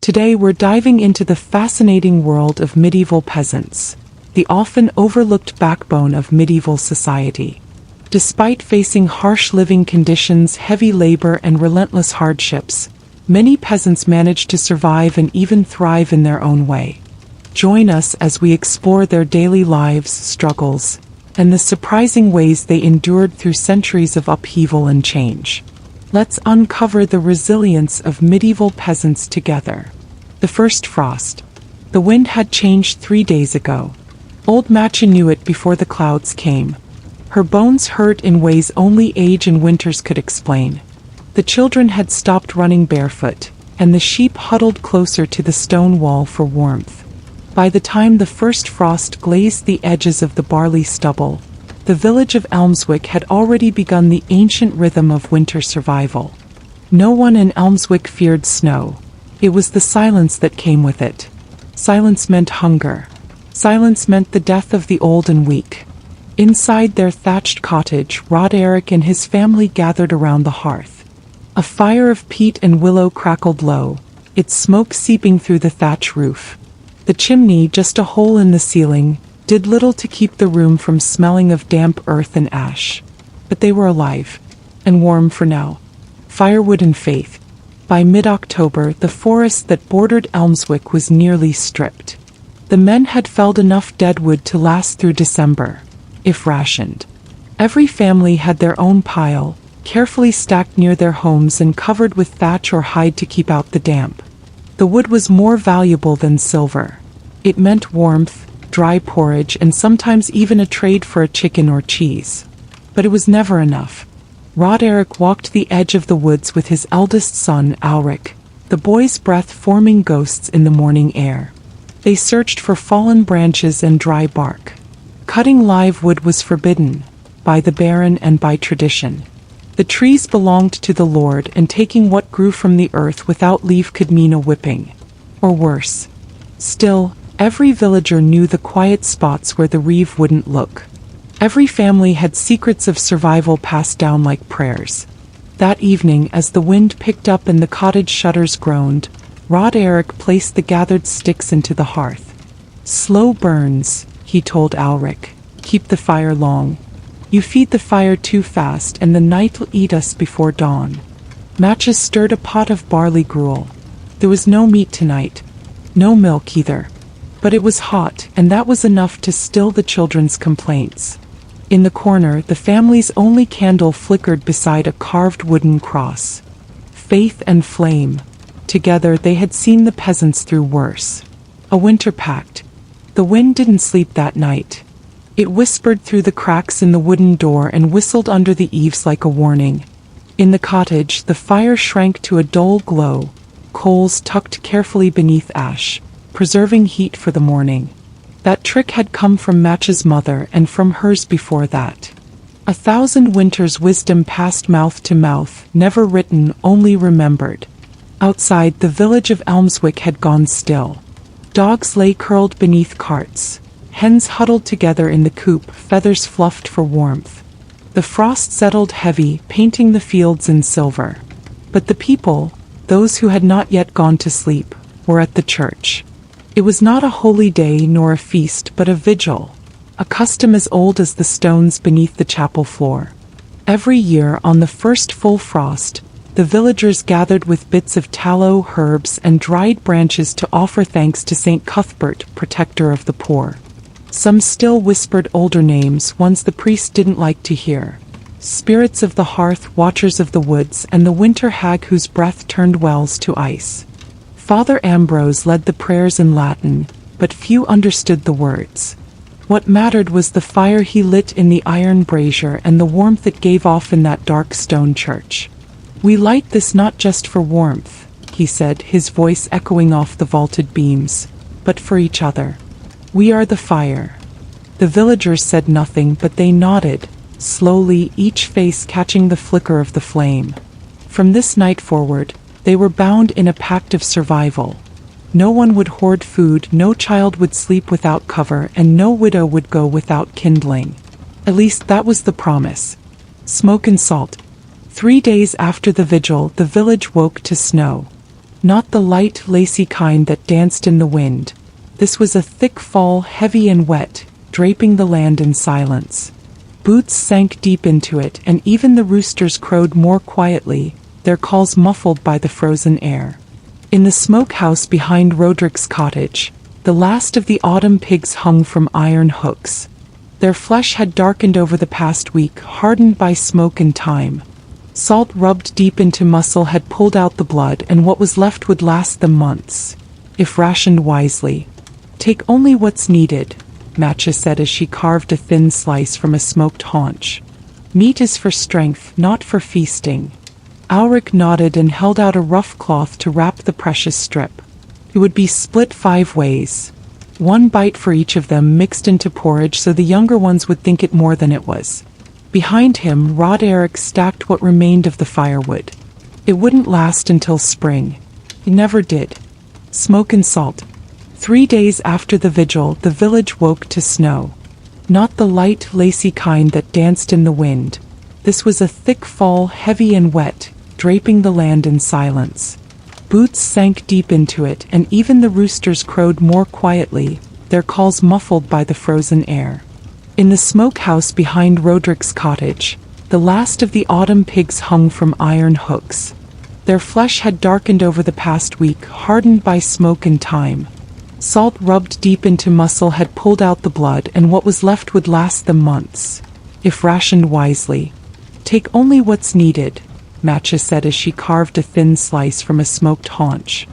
Today we're diving into the fascinating world of medieval peasants, the often overlooked backbone of medieval society. Despite facing harsh living conditions, heavy labor, and relentless hardships, many peasants managed to survive and even thrive in their own way. Join us as we explore their daily lives, struggles, and the surprising ways they endured through centuries of upheaval and change. Let's uncover the resilience of medieval peasants together. The first frost. The wind had changed 3 days ago. Old Matcha knew it before the clouds came. Her bones hurt in ways only age and winters could explain. The children had stopped running barefoot, and the sheep huddled closer to the stone wall for warmth. By the time the first frost glazed the edges of the barley stubble, the village of Elmswick had already begun the ancient rhythm of winter survival. No one in Elmswick feared snow. It was the silence that came with it. Silence meant hunger. Silence meant the death of the old and weak. Inside their thatched cottage, Roderick and his family gathered around the hearth. A fire of peat and willow crackled low, its smoke seeping through the thatch roof. The chimney, just a hole in the ceiling, did little to keep the room from smelling of damp earth and ash. But they were alive, and warm for now. Firewood and faith. By mid-October, the forest that bordered Elmswick was nearly stripped. The men had felled enough deadwood to last through December, if rationed. Every family had their own pile, carefully stacked near their homes and covered with thatch or hide to keep out the damp. The wood was more valuable than silver. It meant warmth, dry porridge, and sometimes even a trade for a chicken or cheese. But it was never enough. Roderick walked the edge of the woods with his eldest son, Alric, the boy's breath forming ghosts in the morning air. They searched for fallen branches and dry bark. Cutting live wood was forbidden, by the Baron and by tradition. The trees belonged to the Lord, and taking what grew from the earth without leave could mean a whipping. Or worse. Still, every villager knew the quiet spots where the reeve wouldn't look. Every family had secrets of survival passed down like prayers. That evening, as the wind picked up and the cottage shutters groaned, Roderick placed the gathered sticks into the hearth. "Slow burns," he told Alric. "Keep the fire long. You feed the fire too fast and the night'll eat us before dawn." Matches stirred a pot of barley gruel. There was no meat tonight. No milk either. But it was hot, and that was enough to still the children's complaints. In the corner, the family's only candle flickered beside a carved wooden cross. Faith and flame. Together they had seen the peasants through worse. A winter pact. The wind didn't sleep that night. It whispered through the cracks in the wooden door and whistled under the eaves like a warning. In the cottage, the fire shrank to a dull glow, coals tucked carefully beneath ash, preserving heat for the morning. That trick had come from Match's mother and from hers before that. 1,000 winters' wisdom passed mouth to mouth, never written, only remembered. Outside, the village of Elmswick had gone still. Dogs lay curled beneath carts. Hens huddled together in the coop, feathers fluffed for warmth. The frost settled heavy, painting the fields in silver. But the people, those who had not yet gone to sleep, were at the church. It was not a holy day nor a feast, but a vigil, a custom as old as the stones beneath the chapel floor. Every year, on the first full frost, the villagers gathered with bits of tallow, herbs, and dried branches to offer thanks to Saint Cuthbert, protector of the poor. Some still whispered older names, ones the priest didn't like to hear. Spirits of the hearth, watchers of the woods, and the winter hag whose breath turned wells to ice. Father Ambrose led the prayers in Latin, but few understood the words. What mattered was the fire he lit in the iron brazier and the warmth it gave off in that dark stone church. "We light this not just for warmth," he said, his voice echoing off the vaulted beams, "but for each other. We are the fire." The villagers said nothing, but they nodded, slowly, each face catching the flicker of the flame. From this night forward, they were bound in a pact of survival. No one would hoard food, no child would sleep without cover, and no widow would go without kindling. At least that was the promise. Smoke and salt. 3 days after the vigil, the village woke to snow. Not the light, lacy kind that danced in the wind. This was a thick fall, heavy and wet, draping the land in silence. Boots sank deep into it, and even the roosters crowed more quietly, their calls muffled by the frozen air. In the smokehouse behind Roderick's cottage, the last of the autumn pigs hung from iron hooks. Their flesh had darkened over the past week, hardened by smoke and time. Salt rubbed deep into muscle had pulled out the blood, and what was left would last them months, if rationed wisely. "Take only what's needed," Matcha said as she carved a thin slice from a smoked haunch. "Meat is for strength, not for feasting." Ulrich nodded and held out a rough cloth to wrap the precious strip. It would be split 5 ways. 1 bite for each of them, mixed into porridge so the younger ones would think it more than it was. Behind him, Roderick stacked what remained of the firewood. It wouldn't last until spring. It never did. Smoke and salt. 3 days after the vigil, the village woke to snow. Not the light, lacy kind that danced in the wind. This was a thick fall, heavy and wet, draping the land in silence. Boots sank deep into it, and even the roosters crowed more quietly, their calls muffled by the frozen air. In the smokehouse behind Roderick's cottage, the last of the autumn pigs hung from iron hooks. Their flesh had darkened over the past week, hardened by smoke and time. Salt rubbed deep into muscle had pulled out the blood, and what was left would last them months, if rationed wisely. "Take only what's needed," Matcha said as she carved a thin slice from a smoked haunch.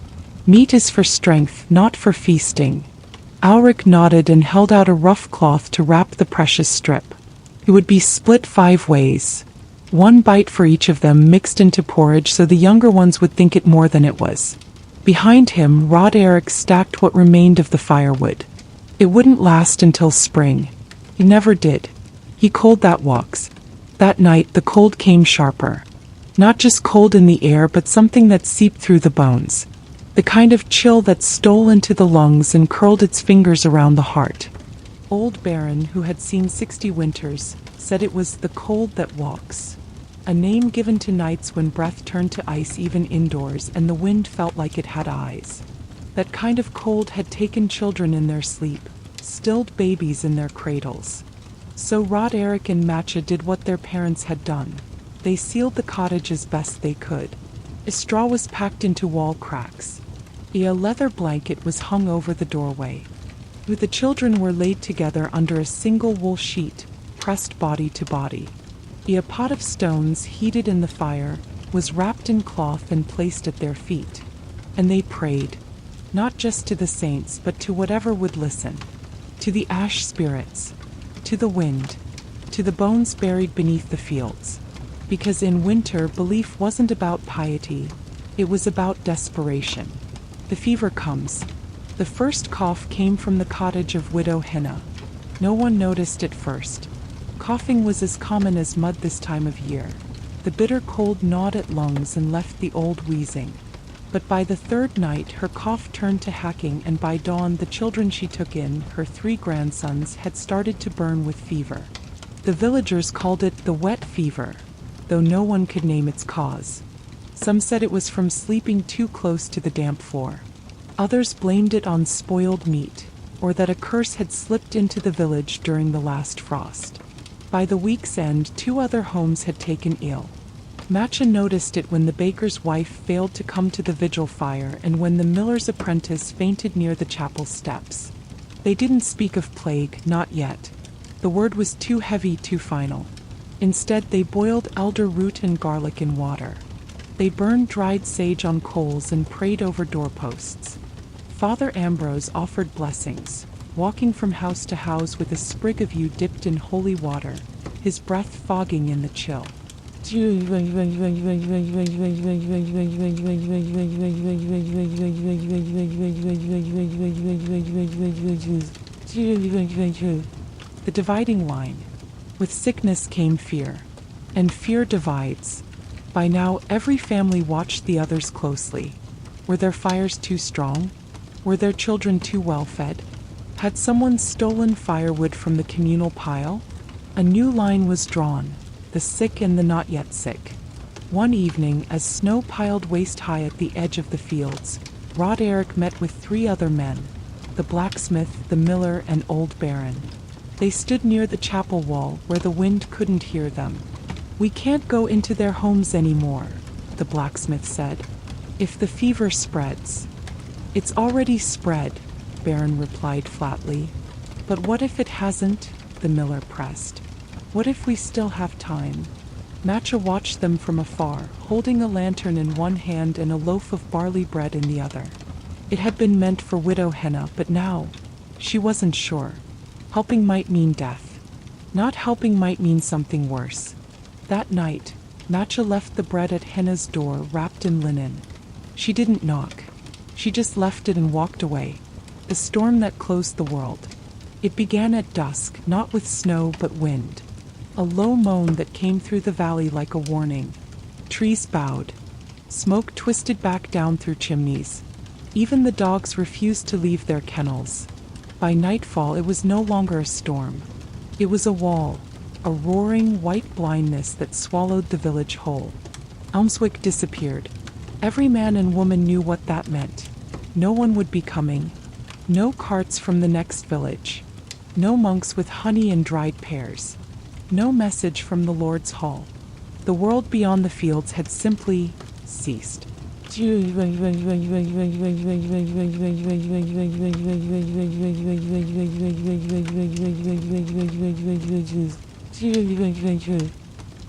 "Meat is for strength, not for feasting." Ulrich nodded and held out a rough cloth to wrap the precious strip. It would be split 5 ways. 1 bite for each of them, mixed into porridge so the younger ones would think it more than it was. Behind him, Roderick stacked what remained of the firewood. It wouldn't last until spring. It never did. He cold that walks. That night the cold came sharper. Not just cold in the air, but something that seeped through the bones. The kind of chill that stole into the lungs and curled its fingers around the heart. Old Baron, who had seen 60 winters, said it was the cold that walks. A name given to nights when breath turned to ice even indoors and the wind felt like it had eyes. That kind of cold had taken children in their sleep, stilled babies in their cradles. So Roderick and Matcha did what their parents had done. They sealed the cottage as best they could. A straw was packed into wall cracks. A leather blanket was hung over the doorway. The children were laid together under a single wool sheet, pressed body to body. A pot of stones, heated in the fire, was wrapped in cloth and placed at their feet. And they prayed, not just to the saints, but to whatever would listen. To the ash spirits, to the wind, to the bones buried beneath the fields. Because in winter, belief wasn't about piety, it was about desperation. The fever comes. The first cough came from the cottage of Widow Henna. No one noticed at first. Coughing was as common as mud this time of year. The bitter cold gnawed at lungs and left the old wheezing. But by the 3rd night her cough turned to hacking, and by dawn the children she took in, her 3 grandsons, had started to burn with fever. The villagers called it the wet fever, though no one could name its cause. Some said it was from sleeping too close to the damp floor. Others blamed it on spoiled meat, or that a curse had slipped into the village during the last frost. By the week's end, 2 other homes had taken ill. Matcha noticed it when the baker's wife failed to come to the vigil fire and when the miller's apprentice fainted near the chapel steps. They didn't speak of plague, not yet. The word was too heavy, too final. Instead, they boiled elder root and garlic in water. They burned dried sage on coals and prayed over doorposts. Father Ambrose offered blessings, walking from house to house with a sprig of yew dipped in holy water, his breath fogging in the chill. The dividing line. With sickness came fear, and fear divides. By now, every family watched the others closely. Were their fires too strong? Were their children too well fed? Had someone stolen firewood from the communal pile? A new line was drawn, the sick and the not yet sick. One evening, as snow piled waist-high at the edge of the fields, Roderick met with 3 other men, the blacksmith, the miller, and old Baron. They stood near the chapel wall where the wind couldn't hear them. "We can't go into their homes anymore," the blacksmith said. "If the fever spreads." "It's already spread," Baron replied flatly. "But what if it hasn't?" the miller pressed. "What if we still have time?" Matcha watched them from afar, holding a lantern in one hand and a loaf of barley bread in the other. It had been meant for Widow Henna, but now, she wasn't sure. Helping might mean death. Not helping might mean something worse. That night, Matcha left the bread at Henna's door wrapped in linen. She didn't knock. She just left it and walked away. The storm that closed the world. It began at dusk, not with snow but wind. A low moan that came through the valley like a warning. Trees bowed. Smoke twisted back down through chimneys. Even the dogs refused to leave their kennels. By nightfall it was no longer a storm. It was a wall, a roaring white blindness that swallowed the village whole. Elmswick disappeared. Every man and woman knew what that meant. No one would be coming. No carts from the next village. No monks with honey and dried pears. No message from the Lord's hall. The world beyond the fields had simply ceased.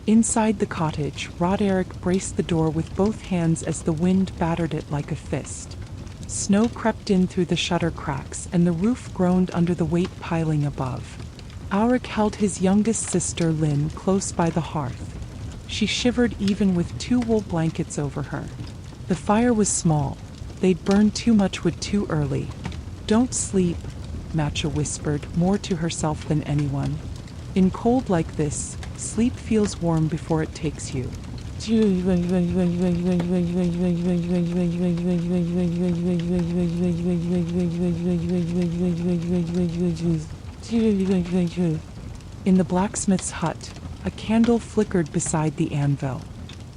Inside the cottage, Roderick braced the door with both hands as the wind battered it like a fist. Snow crept in through the shutter cracks, and the roof groaned under the weight piling above. Auric held his youngest sister, Lynn, close by the hearth. She shivered even with 2 wool blankets over her. The fire was small. They'd burned too much wood too early. "Don't sleep," Matcha whispered, more to herself than anyone. "In cold like this, sleep feels warm before it takes you." In the blacksmith's hut, a candle flickered beside the anvil.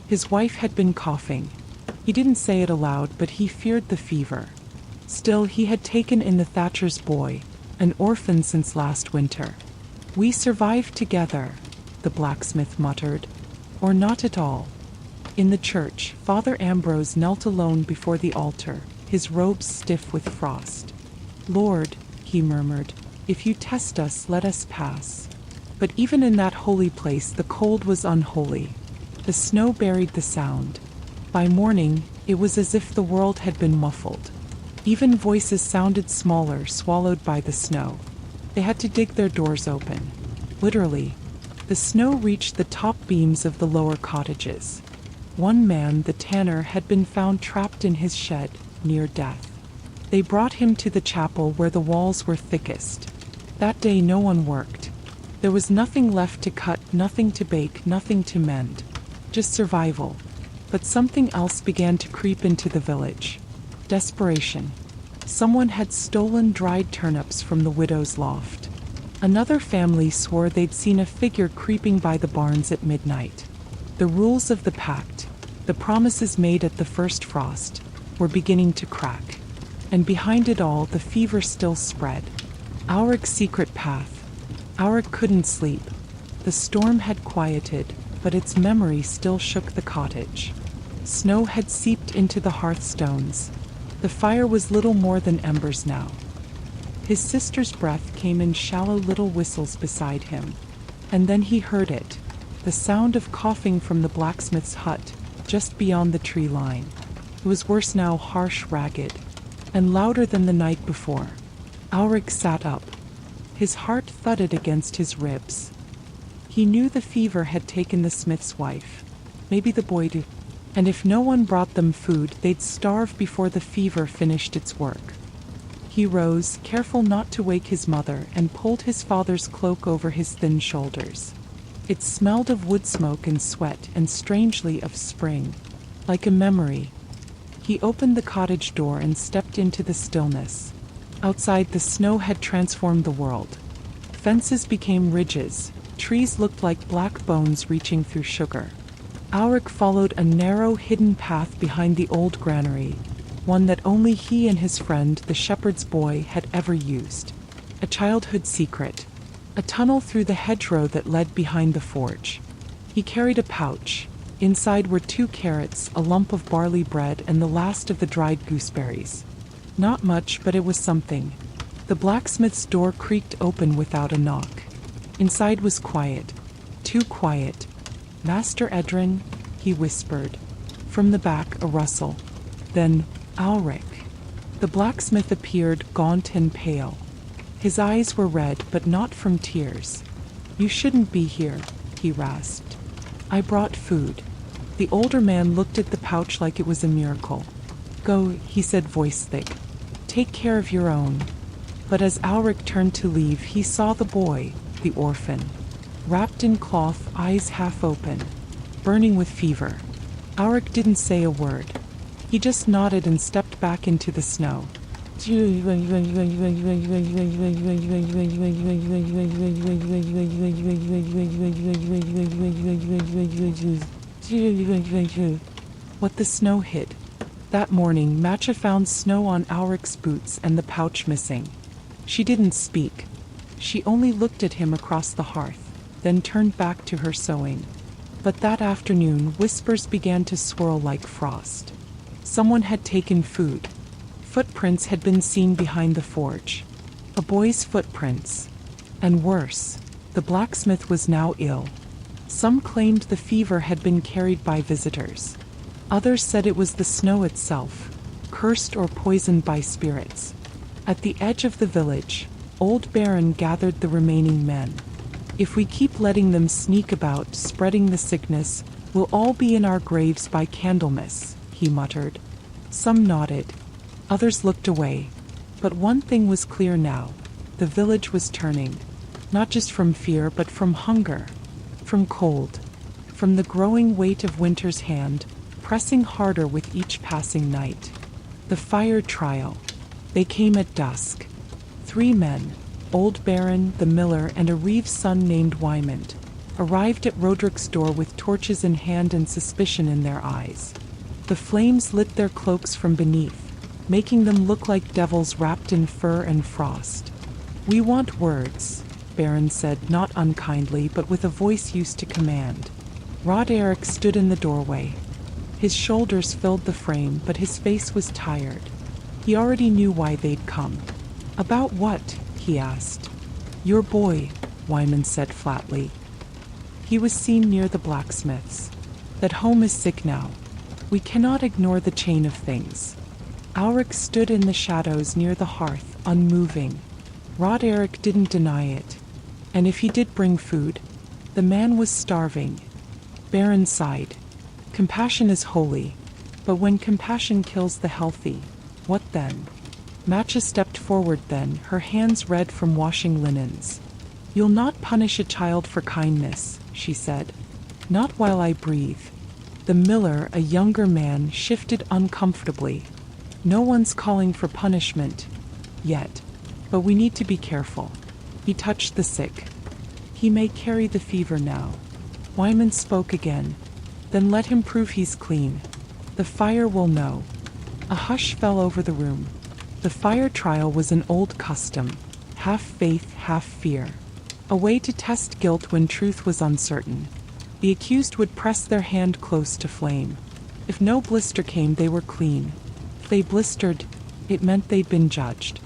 His wife had been coughing. He didn't say it aloud, but he feared the fever. Still, he had taken in the thatcher's boy, an orphan since last winter. "We survived together," the blacksmith muttered. "Or not at all." In the church, Father Ambrose knelt alone before the altar, his robes stiff with frost. "Lord," he murmured, "if you test us, let us pass." But even in that holy place, the cold was unholy. The snow buried the sound. By morning, it was as if the world had been muffled. Even voices sounded smaller, swallowed by the snow. They had to dig their doors open. Literally. The snow reached the top beams of the lower cottages. One man, the tanner, had been found trapped in his shed, near death. They brought him to the chapel where the walls were thickest. That day no one worked. There was nothing left to cut, nothing to bake, nothing to mend. Just survival. But something else began to creep into the village. Desperation. Someone had stolen dried turnips from the widow's loft. Another family swore they'd seen a figure creeping by the barns at midnight. The rules of the pact, the promises made at the first frost, were beginning to crack. And behind it all, the fever still spread. Auric's secret path. Auric couldn't sleep. The storm had quieted, but its memory still shook the cottage. Snow had seeped into the hearthstones. The fire was little more than embers now. His sister's breath came in shallow little whistles beside him. And then he heard it, the sound of coughing from the blacksmith's hut, just beyond the tree line. It was worse now, harsh, ragged, and louder than the night before. Auric sat up. His heart thudded against his ribs. He knew the fever had taken the smith's wife. Maybe the boy did. And if no one brought them food, they'd starve before the fever finished its work. He rose, careful not to wake his mother, and pulled his father's cloak over his thin shoulders. It smelled of wood smoke and sweat, and strangely of spring, like a memory. He opened the cottage door and stepped into the stillness. Outside, the snow had transformed the world. Fences became ridges, trees looked like black bones reaching through sugar. Ulrich followed a narrow, hidden path behind the old granary, one that only he and his friend, the shepherd's boy, had ever used. A childhood secret. A tunnel through the hedgerow that led behind the forge. He carried a pouch. Inside were 2 carrots, a lump of barley bread, and the last of the dried gooseberries. Not much, but it was something. The blacksmith's door creaked open without a knock. Inside was quiet. Too quiet. "Master Edrin," he whispered. From the back, a rustle. Then, Ulrich. The blacksmith appeared, gaunt and pale. His eyes were red, but not from tears. "You shouldn't be here," he rasped. "I brought food." The older man looked at the pouch like it was a miracle. "Go," he said, voice thick. "Take care of your own." But as Ulrich turned to leave, he saw the boy, the orphan. Wrapped in cloth, eyes half open, burning with fever. Ulrich didn't say a word. He just nodded and stepped back into the snow. What the snow hid. That morning, Matcha found snow on Ulrich's boots and the pouch missing. She didn't speak. She only looked at him across the hearth, then turned back to her sewing. But that afternoon, whispers began to swirl like frost. Someone had taken food. Footprints had been seen behind the forge. A boy's footprints. And worse, the blacksmith was now ill. Some claimed the fever had been carried by visitors. Others said it was the snow itself, cursed or poisoned by spirits. At the edge of the village, old Baron gathered the remaining men. "If we keep letting them sneak about, spreading the sickness, we'll all be in our graves by Candlemas," he muttered. Some nodded. Others looked away. But one thing was clear now. The village was turning. Not just from fear, but from hunger. From cold. From the growing weight of winter's hand, pressing harder with each passing night. The fire trial. They came at dusk. 3 men, Old Baron, the miller, and a Reeve's son named Wymond, arrived at Roderick's door with torches in hand and suspicion in their eyes. The flames lit their cloaks from beneath, making them look like devils wrapped in fur and frost. "We want words," Baron said, not unkindly, but with a voice used to command. Roderick stood in the doorway. His shoulders filled the frame, but his face was tired. He already knew why they'd come. "About what?" he asked. "Your boy," Wymond said flatly. He was seen near the blacksmith's. "That home is sick now. We cannot ignore the chain of things." Ulrich stood in the shadows near the hearth, unmoving. Roderick didn't deny it. And if he did bring food, the man was starving. Baron sighed. "Compassion is holy, but when compassion kills the healthy, what then?" Matcha stepped forward then, her hands red from washing linens. "You'll not punish a child for kindness," she said. "Not while I breathe." The miller, a younger man, shifted uncomfortably. "No one's calling for punishment. Yet. But we need to be careful." He touched the sick. "He may carry the fever now." Wymond spoke again. "Then let him prove he's clean. The fire will know." A hush fell over the room. The fire trial was an old custom, half faith, half fear. A way to test guilt when truth was uncertain. The accused would press their hand close to flame. If no blister came, they were clean. If they blistered, it meant they'd been judged.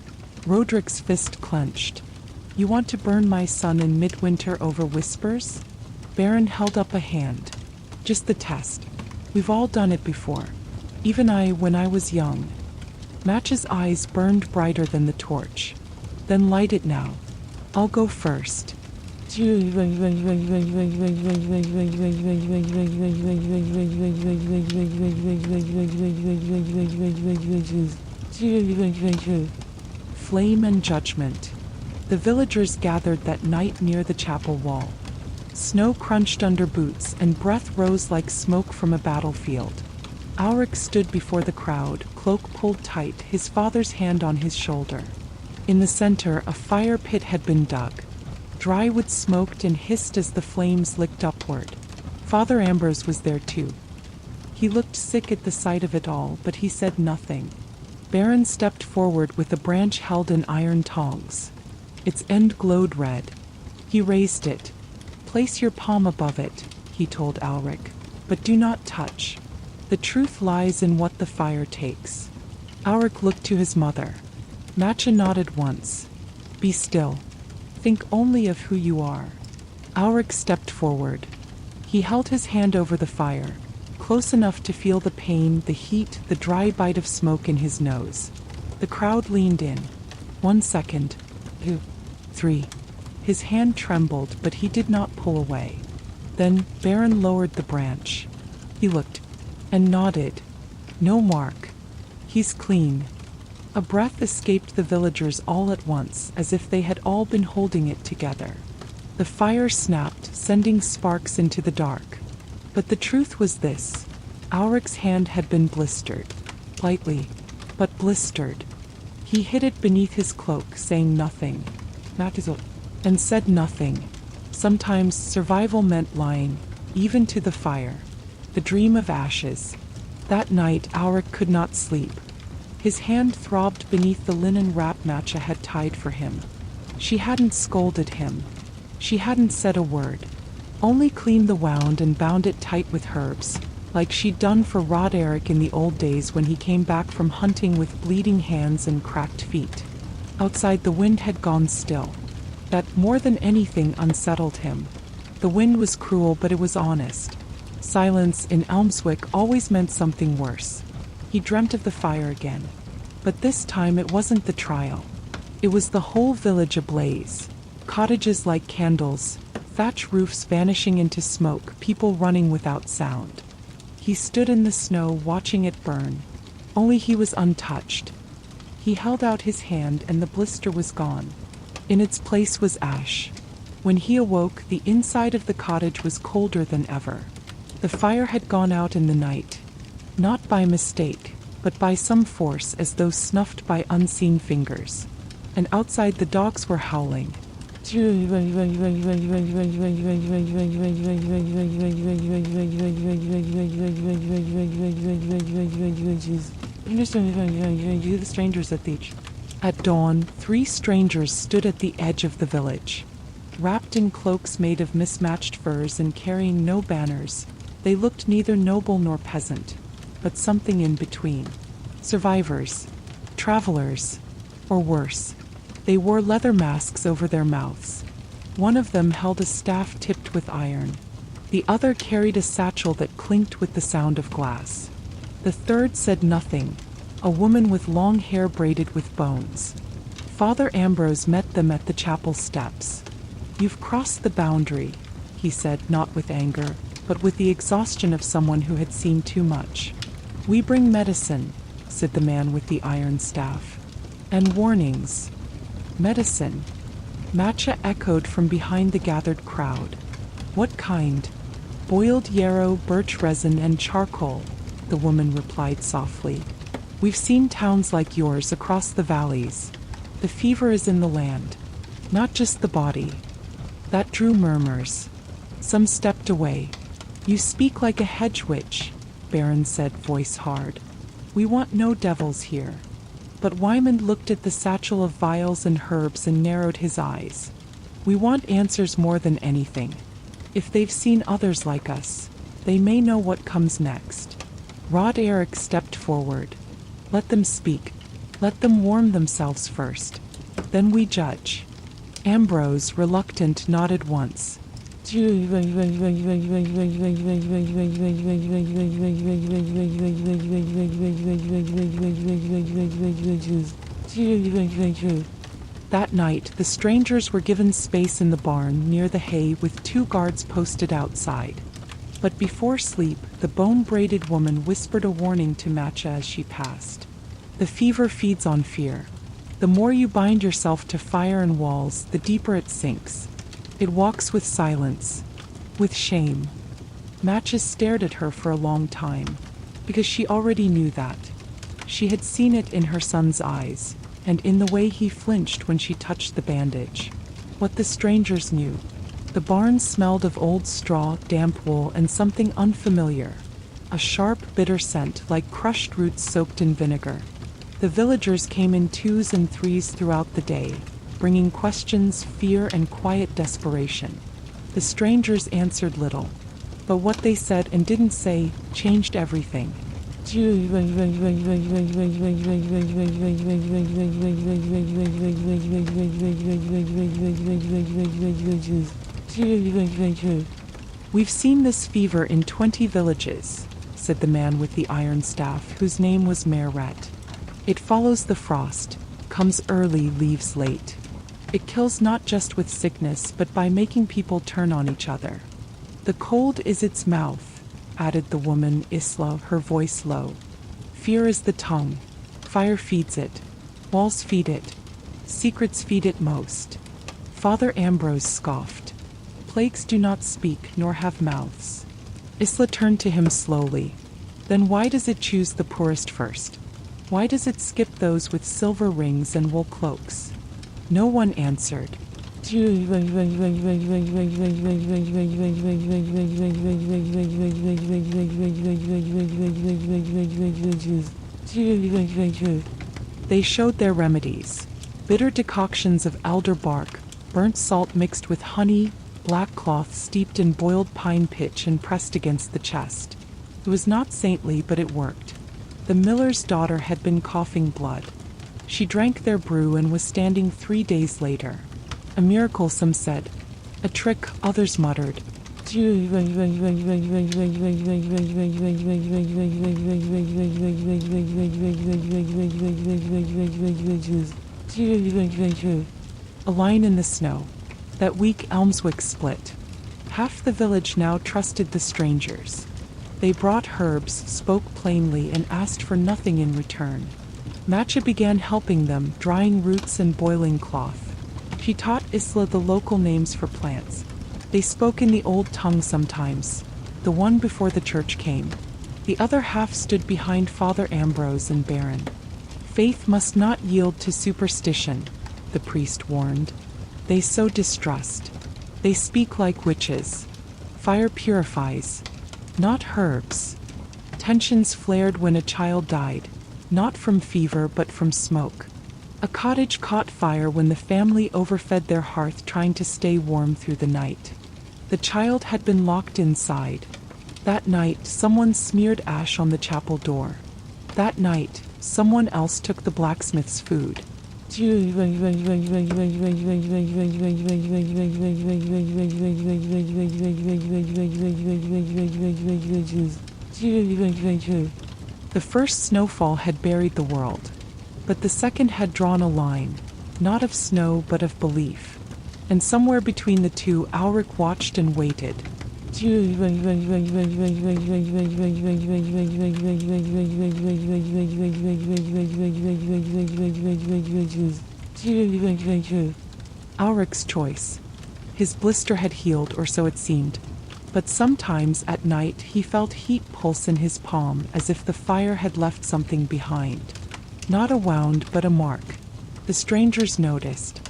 Roderick's fist clenched. "You want to burn my son in midwinter over whispers?" Baron held up a hand. "Just the test. We've all done it before. Even I, when I was young." Match's eyes burned brighter than the torch. "Then light it now. I'll go first." Flame and judgment. The villagers gathered that night near the chapel wall. Snow crunched under boots and breath rose like smoke from a battlefield. Ulrich stood before the crowd, cloak pulled tight, his father's hand on his shoulder. In the center, a fire pit had been dug. Dry wood smoked and hissed as the flames licked upward. Father Ambrose was there too. He looked sick at the sight of it all, but he said nothing. Baron stepped forward with a branch held in iron tongs. Its end glowed red. He raised it. "Place your palm above it," he told Alric, "but do not touch. The truth lies in what the fire takes." Alric looked to his mother. Matcha nodded once. "Be still. Think only of who you are." Alric stepped forward. He held his hand over the fire, close enough to feel the pain, the heat, the dry bite of smoke in his nose. The crowd leaned in. 1 second. 2. 3. His hand trembled, but he did not pull away. Then Baron lowered the branch. He looked and nodded. "No mark. He's clean." A breath escaped the villagers all at once, as if they had all been holding it together. The fire snapped, sending sparks into the dark. But the truth was this: Auric's hand had been blistered. Lightly, but blistered. He hid it beneath his cloak, saying nothing. And said nothing. Sometimes survival meant lying, even to the fire. The dream of ashes. That night Auric could not sleep. His hand throbbed beneath the linen wrap Matcha had tied for him. She hadn't scolded him. She hadn't said a word. Only cleaned the wound and bound it tight with herbs, like she'd done for Rod Eric in the old days when he came back from hunting with bleeding hands and cracked feet. Outside the wind had gone still. That, more than anything, unsettled him. The wind was cruel, but it was honest. Silence in Elmswick always meant something worse. He dreamt of the fire again. But this time it wasn't the trial. It was the whole village ablaze. Cottages like candles, thatch roofs vanishing into smoke, people running without sound. He stood in the snow watching it burn. Only he was untouched. He held out his hand and the blister was gone. In its place was ash. When he awoke, the inside of the cottage was colder than ever. The fire had gone out in the night. Not by mistake, but by some force, as though snuffed by unseen fingers. And outside the dogs were howling. The strangers at the beach. At dawn, 3 strangers stood at the edge of the village. Wrapped in cloaks made of mismatched furs and carrying no banners, they looked neither noble nor peasant, but something in between. Survivors, travelers, or worse. They wore leather masks over their mouths. One of them held a staff tipped with iron. The other carried a satchel that clinked with the sound of glass. The third said nothing, a woman with long hair braided with bones. Father Ambrose met them at the chapel steps. "You've crossed the boundary," he said, not with anger, but with the exhaustion of someone who had seen too much. "We bring medicine," said the man with the iron staff. "And warnings." "Medicine?" Matcha echoed from behind the gathered crowd. "What kind?" "Boiled yarrow, birch resin, and charcoal," the woman replied softly. "We've seen towns like yours across the valleys. The fever is in the land, not just the body." That drew murmurs. Some stepped away. "You speak like a hedge witch," Baron said, voice hard. "We want no devils here." But Wymond looked at the satchel of vials and herbs and narrowed his eyes. "We want answers more than anything. If they've seen others like us, they may know what comes next." Rod Eric stepped forward. "Let them speak. Let them warm themselves first. Then we judge." Ambrose, reluctant, nodded once. That night, the strangers were given space in the barn near the hay with 2 guards posted outside. But before sleep, the bone-braided woman whispered a warning to Matcha as she passed. "The fever feeds on fear. The more you bind yourself to fire and walls, the deeper it sinks. It walks with silence, with shame." Matcha stared at her for a long time, because she already knew that. She had seen it in her son's eyes, and in the way he flinched when she touched the bandage. What the strangers knew, The barn smelled of old straw, damp wool, and something unfamiliar. A sharp, bitter scent, like crushed roots soaked in vinegar. The villagers came in twos and threes throughout the day, bringing questions, fear, and quiet desperation. The strangers answered little, but what they said and didn't say changed everything. "We've seen this fever in 20 villages," said the man with the iron staff, whose name was Meret. "It follows the frost, comes early, leaves late. It kills not just with sickness, but by making people turn on each other. The cold is its mouth," added the woman Isla, her voice low. "Fear is the tongue. Fire feeds it. Walls feed it. Secrets feed it most." Father Ambrose scoffed. "Plagues do not speak, nor have mouths." Isla turned to him slowly. "Then why does it choose the poorest first? Why does it skip those with silver rings and wool cloaks?" No one answered. They showed their remedies. Bitter decoctions of elder bark, burnt salt mixed with honey, black cloth steeped in boiled pine pitch and pressed against the chest. It was not saintly, but it worked. The miller's daughter had been coughing blood. She drank their brew and was standing 3 days later. A miracle, some said. A trick, others muttered. A line in the snow. That week Elmswick split. Half the village now trusted the strangers. They brought herbs, spoke plainly, and asked for nothing in return. Matcha began helping them, drying roots and boiling cloth. She taught Isla the local names for plants. They spoke in the old tongue sometimes, the one before the church came. The other half stood behind Father Ambrose and Baron. "Faith must not yield to superstition," the priest warned. "They sow distrust. They speak like witches. Fire purifies, not herbs." Tensions flared when a child died, not from fever but from smoke. A cottage caught fire when the family overfed their hearth trying to stay warm through the night. The child had been locked inside. That night, someone smeared ash on the chapel door. That night, someone else took the blacksmith's food. The first snowfall had buried the world, but the second had drawn a line, not of snow but of belief. And somewhere between the two, Ulrich watched and waited. Ulrich's choice. His blister had healed, or so it seemed. But sometimes at night he felt heat pulse in his palm, as if the fire had left something behind. Not a wound, but a mark. The strangers noticed.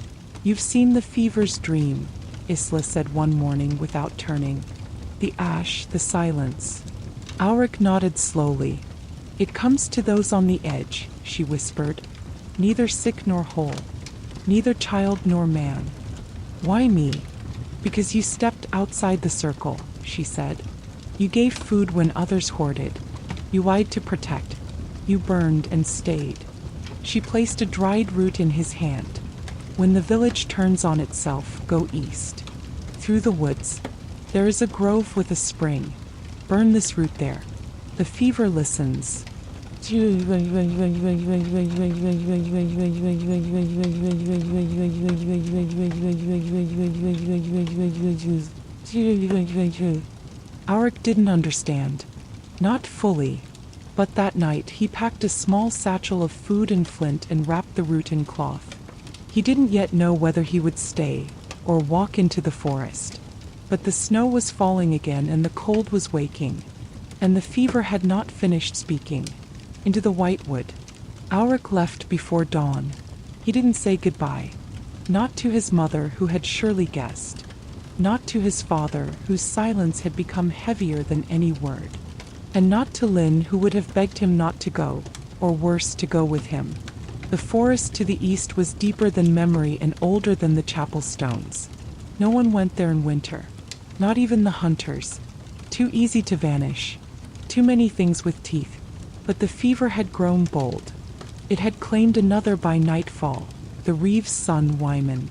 "You've seen the fever's dream," Isla said one morning without turning. "The ash, the silence." Ulrich nodded slowly. "It comes to those on the edge," she whispered. "Neither sick nor whole. Neither child nor man." "Why me?" "Because you stepped outside the circle," she said. "You gave food when others hoarded. You lied to protect. You burned and stayed." She placed a dried root in his hand. "When the village turns on itself, go east. Through the woods. There is a grove with a spring. Burn this root there. The fever listens." Ulrich didn't understand. Not fully. But that night he packed a small satchel of food and flint and wrapped the root in cloth. He didn't yet know whether he would stay or walk into the forest. But the snow was falling again and the cold was waking. And the fever had not finished speaking. Into the whitewood. Ulrich left before dawn. He didn't say goodbye. Not to his mother, who had surely guessed. Not to his father, whose silence had become heavier than any word. And not to Lynn, who would have begged him not to go, or worse, to go with him. The forest to the east was deeper than memory and older than the chapel stones. No one went there in winter. Not even the hunters. Too easy to vanish. Too many things with teeth. But the fever had grown bold. It had claimed another by nightfall. The Reeves' son Wyman.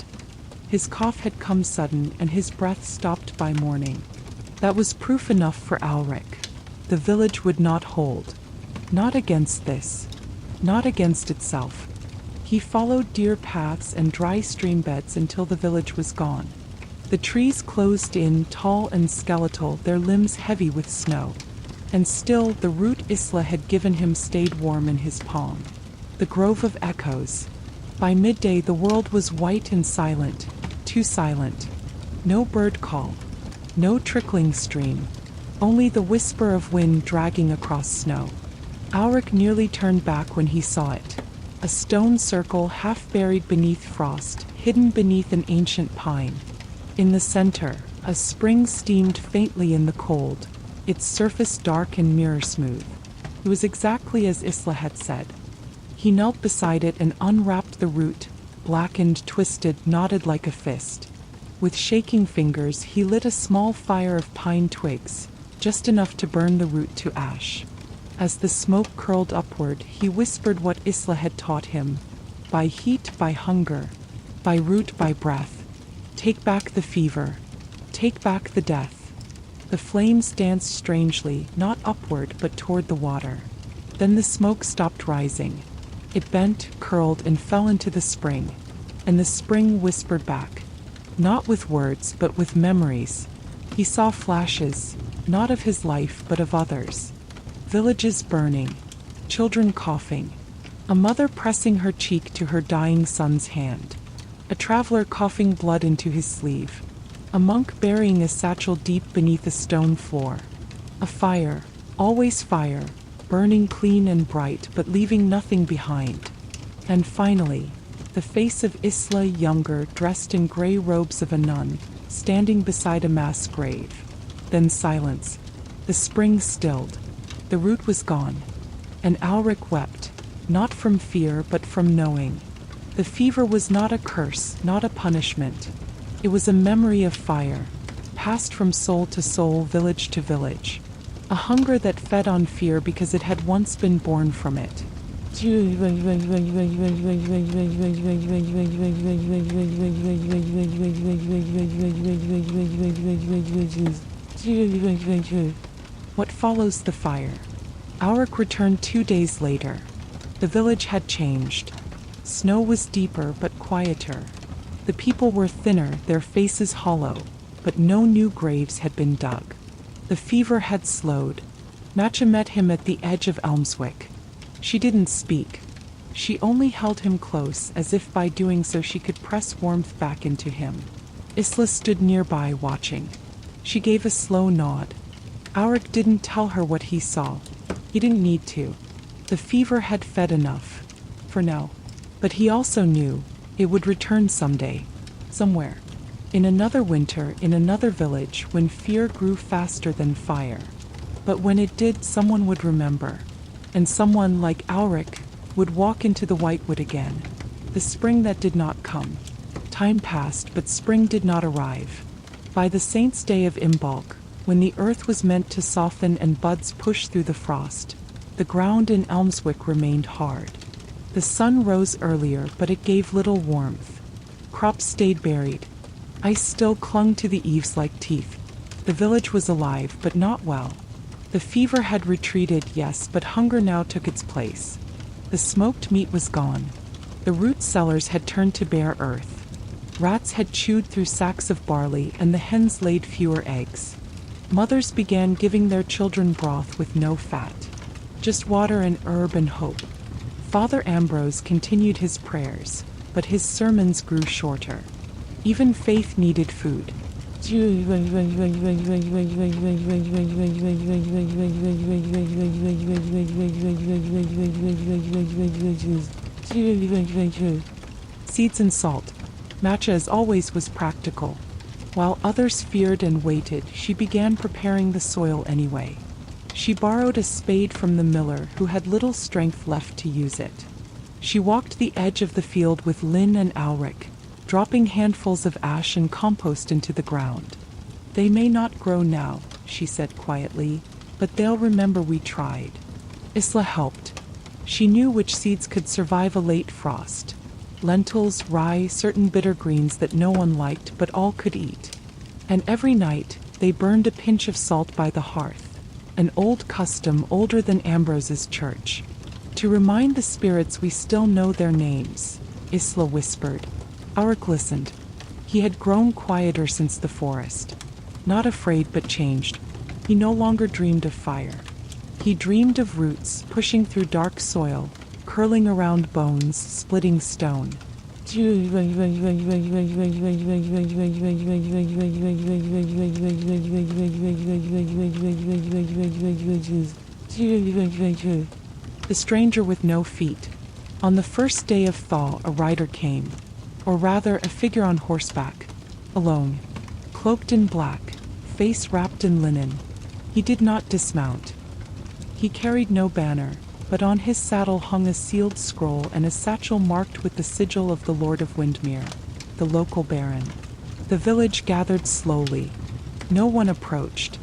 His cough had come sudden and his breath stopped by morning. That was proof enough for Alric. The village would not hold. Not against this. Not against itself. He followed deer paths and dry stream beds until the village was gone. The trees closed in, tall and skeletal, their limbs heavy with snow. And still the root Isla had given him stayed warm in his palm. The grove of echoes. By midday the world was white and silent, too silent. No bird call. No trickling stream. Only the whisper of wind dragging across snow. Alric nearly turned back when he saw it. A stone circle half buried beneath frost, hidden beneath an ancient pine. In the center, a spring steamed faintly in the cold, its surface dark and mirror smooth. It was exactly as Isla had said. He knelt beside it and unwrapped the root, blackened, twisted, knotted like a fist. With shaking fingers, he lit a small fire of pine twigs, just enough to burn the root to ash. As the smoke curled upward, he whispered what Isla had taught him. By heat, by hunger. By root, by breath. Take back the fever. Take back the death. The flames danced strangely, not upward but toward the water. Then the smoke stopped rising. It bent, curled, and fell into the spring. And the spring whispered back. Not with words, but with memories. He saw flashes, not of his life, but of others. Villages burning, children coughing, a mother pressing her cheek to her dying son's hand, a traveler coughing blood into his sleeve, a monk burying a satchel deep beneath a stone floor, a fire, always fire, burning clean and bright but leaving nothing behind. And finally, the face of Isla, younger, dressed in gray robes of a nun, standing beside a mass grave. Then silence. The spring stilled. The root was gone, and Alric wept, not from fear but from knowing. The fever was not a curse, not a punishment. It was a memory of fire, passed from soul to soul, village to village. A hunger that fed on fear because it had once been born from it. What follows the fire? Alric returned 2 days later. The village had changed. Snow was deeper but quieter. The people were thinner, their faces hollow, but no new graves had been dug. The fever had slowed. Matcha met him at the edge of Elmswick. She didn't speak. She only held him close, as if by doing so she could press warmth back into him. Isla stood nearby, watching. She gave a slow nod. Alric didn't tell her what he saw. He didn't need to. The fever had fed enough. For now. But he also knew it would return someday. Somewhere. In another winter, in another village, when fear grew faster than fire. But when it did, someone would remember. And someone, like Alric, would walk into the Whitewood again. The spring that did not come. Time passed, but spring did not arrive. By the saint's day of Imbolc, when the earth was meant to soften and buds push through the frost, the ground in Elmswick remained hard. The sun rose earlier, but it gave little warmth. Crops stayed buried. Ice still clung to the eaves like teeth. The village was alive, but not well. The fever had retreated, yes, but hunger now took its place. The smoked meat was gone. The root cellars had turned to bare earth. Rats had chewed through sacks of barley, and the hens laid fewer eggs. Mothers began giving their children broth with no fat, just water and herb and hope. Father Ambrose continued his prayers, but his sermons grew shorter. Even faith needed food. Seeds and salt. Matcha, as always, was practical. While others feared and waited, she began preparing the soil anyway. She borrowed a spade from the miller who had little strength left to use it. She walked the edge of the field with Lynn and Alric, dropping handfuls of ash and compost into the ground. "They may not grow now," she said quietly, "but they'll remember we tried." Isla helped. She knew which seeds could survive a late frost. Lentils, rye, certain bitter greens that no one liked but all could eat. And every night, they burned a pinch of salt by the hearth, an old custom older than Ambrose's church. "To remind the spirits we still know their names," Isla whispered. Auric listened. He had grown quieter since the forest. Not afraid but changed. He no longer dreamed of fire. He dreamed of roots pushing through dark soil, curling around bones, splitting stone. The stranger with no feet. On the first day of thaw, a rider came, or rather a figure on horseback, alone, cloaked in black, face wrapped in linen. He did not dismount. He carried no banner, but on his saddle hung a sealed scroll and a satchel marked with the sigil of the Lord of Windmere, the local baron. The village gathered slowly. No one approached.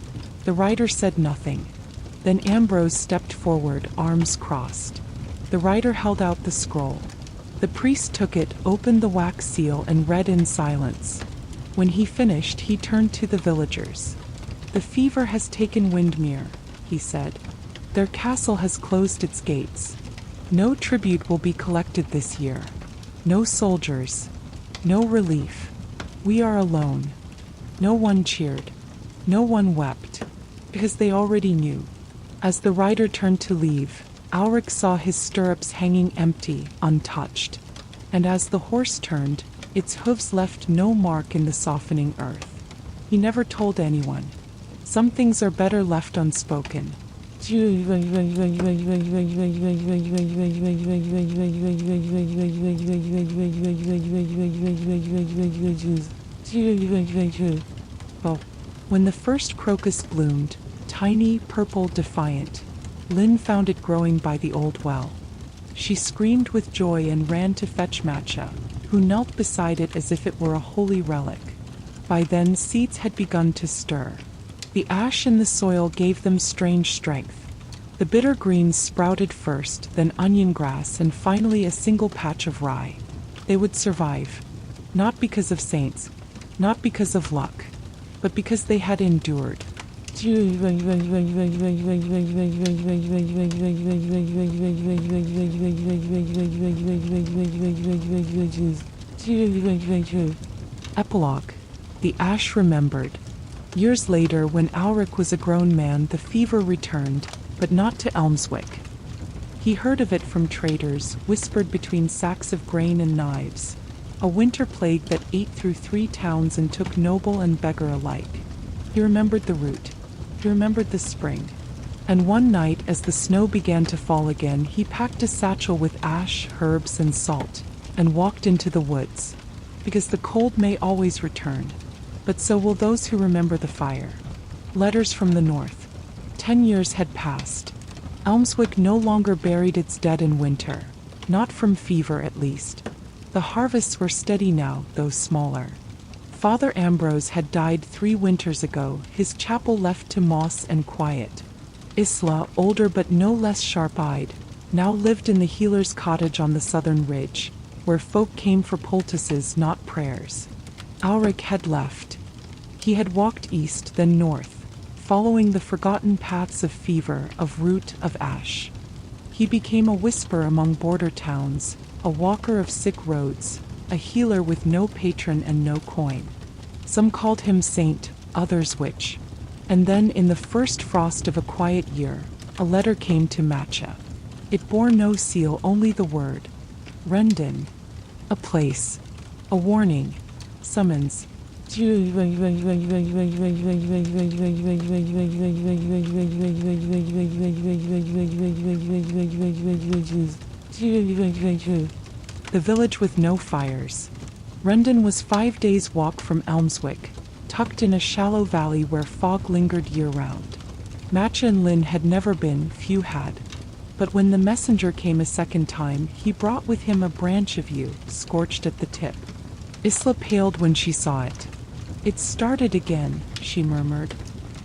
The rider said nothing. Then Ambrose stepped forward, arms crossed. The rider held out the scroll. The priest took it, opened the wax seal, and read in silence. When he finished, he turned to the villagers. "The fever has taken Windmere," he said. "Their castle has closed its gates. No tribute will be collected this year. No soldiers. No relief. We are alone." No one cheered. No one wept, because they already knew. As the rider turned to leave, Alric saw his stirrups hanging empty, untouched. And as the horse turned, its hooves left no mark in the softening earth. He never told anyone. Some things are better left unspoken. Well, when the first crocus bloomed, tiny, purple, defiant, Lynn found it growing by the old well. She screamed with joy and ran to fetch Matcha, who knelt beside it as if it were a holy relic. By then, seeds had begun to stir. The ash in the soil gave them strange strength. The bitter greens sprouted first, then onion grass, and finally a single patch of rye. They would survive, not because of saints, not because of luck, but because they had endured. Epilogue. The ash remembered. Years later, when Alric was a grown man, the fever returned, but not to Elmswick. He heard of it from traders, whispered between sacks of grain and knives. A winter plague that ate through 3 towns and took noble and beggar alike. He remembered the route. He remembered the spring. And one night, as the snow began to fall again, he packed a satchel with ash, herbs, and salt, and walked into the woods. Because the cold may always return, but so will those who remember the fire. Letters from the north. 10 years had passed. Elmswick no longer buried its dead in winter. Not from fever, at least. The harvests were steady now, though smaller. Father Ambrose had died 3 winters ago, his chapel left to moss and quiet. Isla, older but no less sharp-eyed, now lived in the healer's cottage on the southern ridge, where folk came for poultices, not prayers. Alric had left. He had walked east, then north, following the forgotten paths of fever, of root, of ash. He became a whisper among border towns, a walker of sick roads, a healer with no patron and no coin. Some called him saint, others witch. And then, in the first frost of a quiet year, a letter came to Matcha. It bore no seal, only the word, Rendon. A place, a warning, summons. The village with no fires. Rendon was 5 days' walk from Elmswick, tucked in a shallow valley where fog lingered year-round. Matcha and Lin had never been, few had. But when the messenger came a second time, he brought with him a branch of yew, scorched at the tip. Isla paled when she saw it. "It started again," she murmured.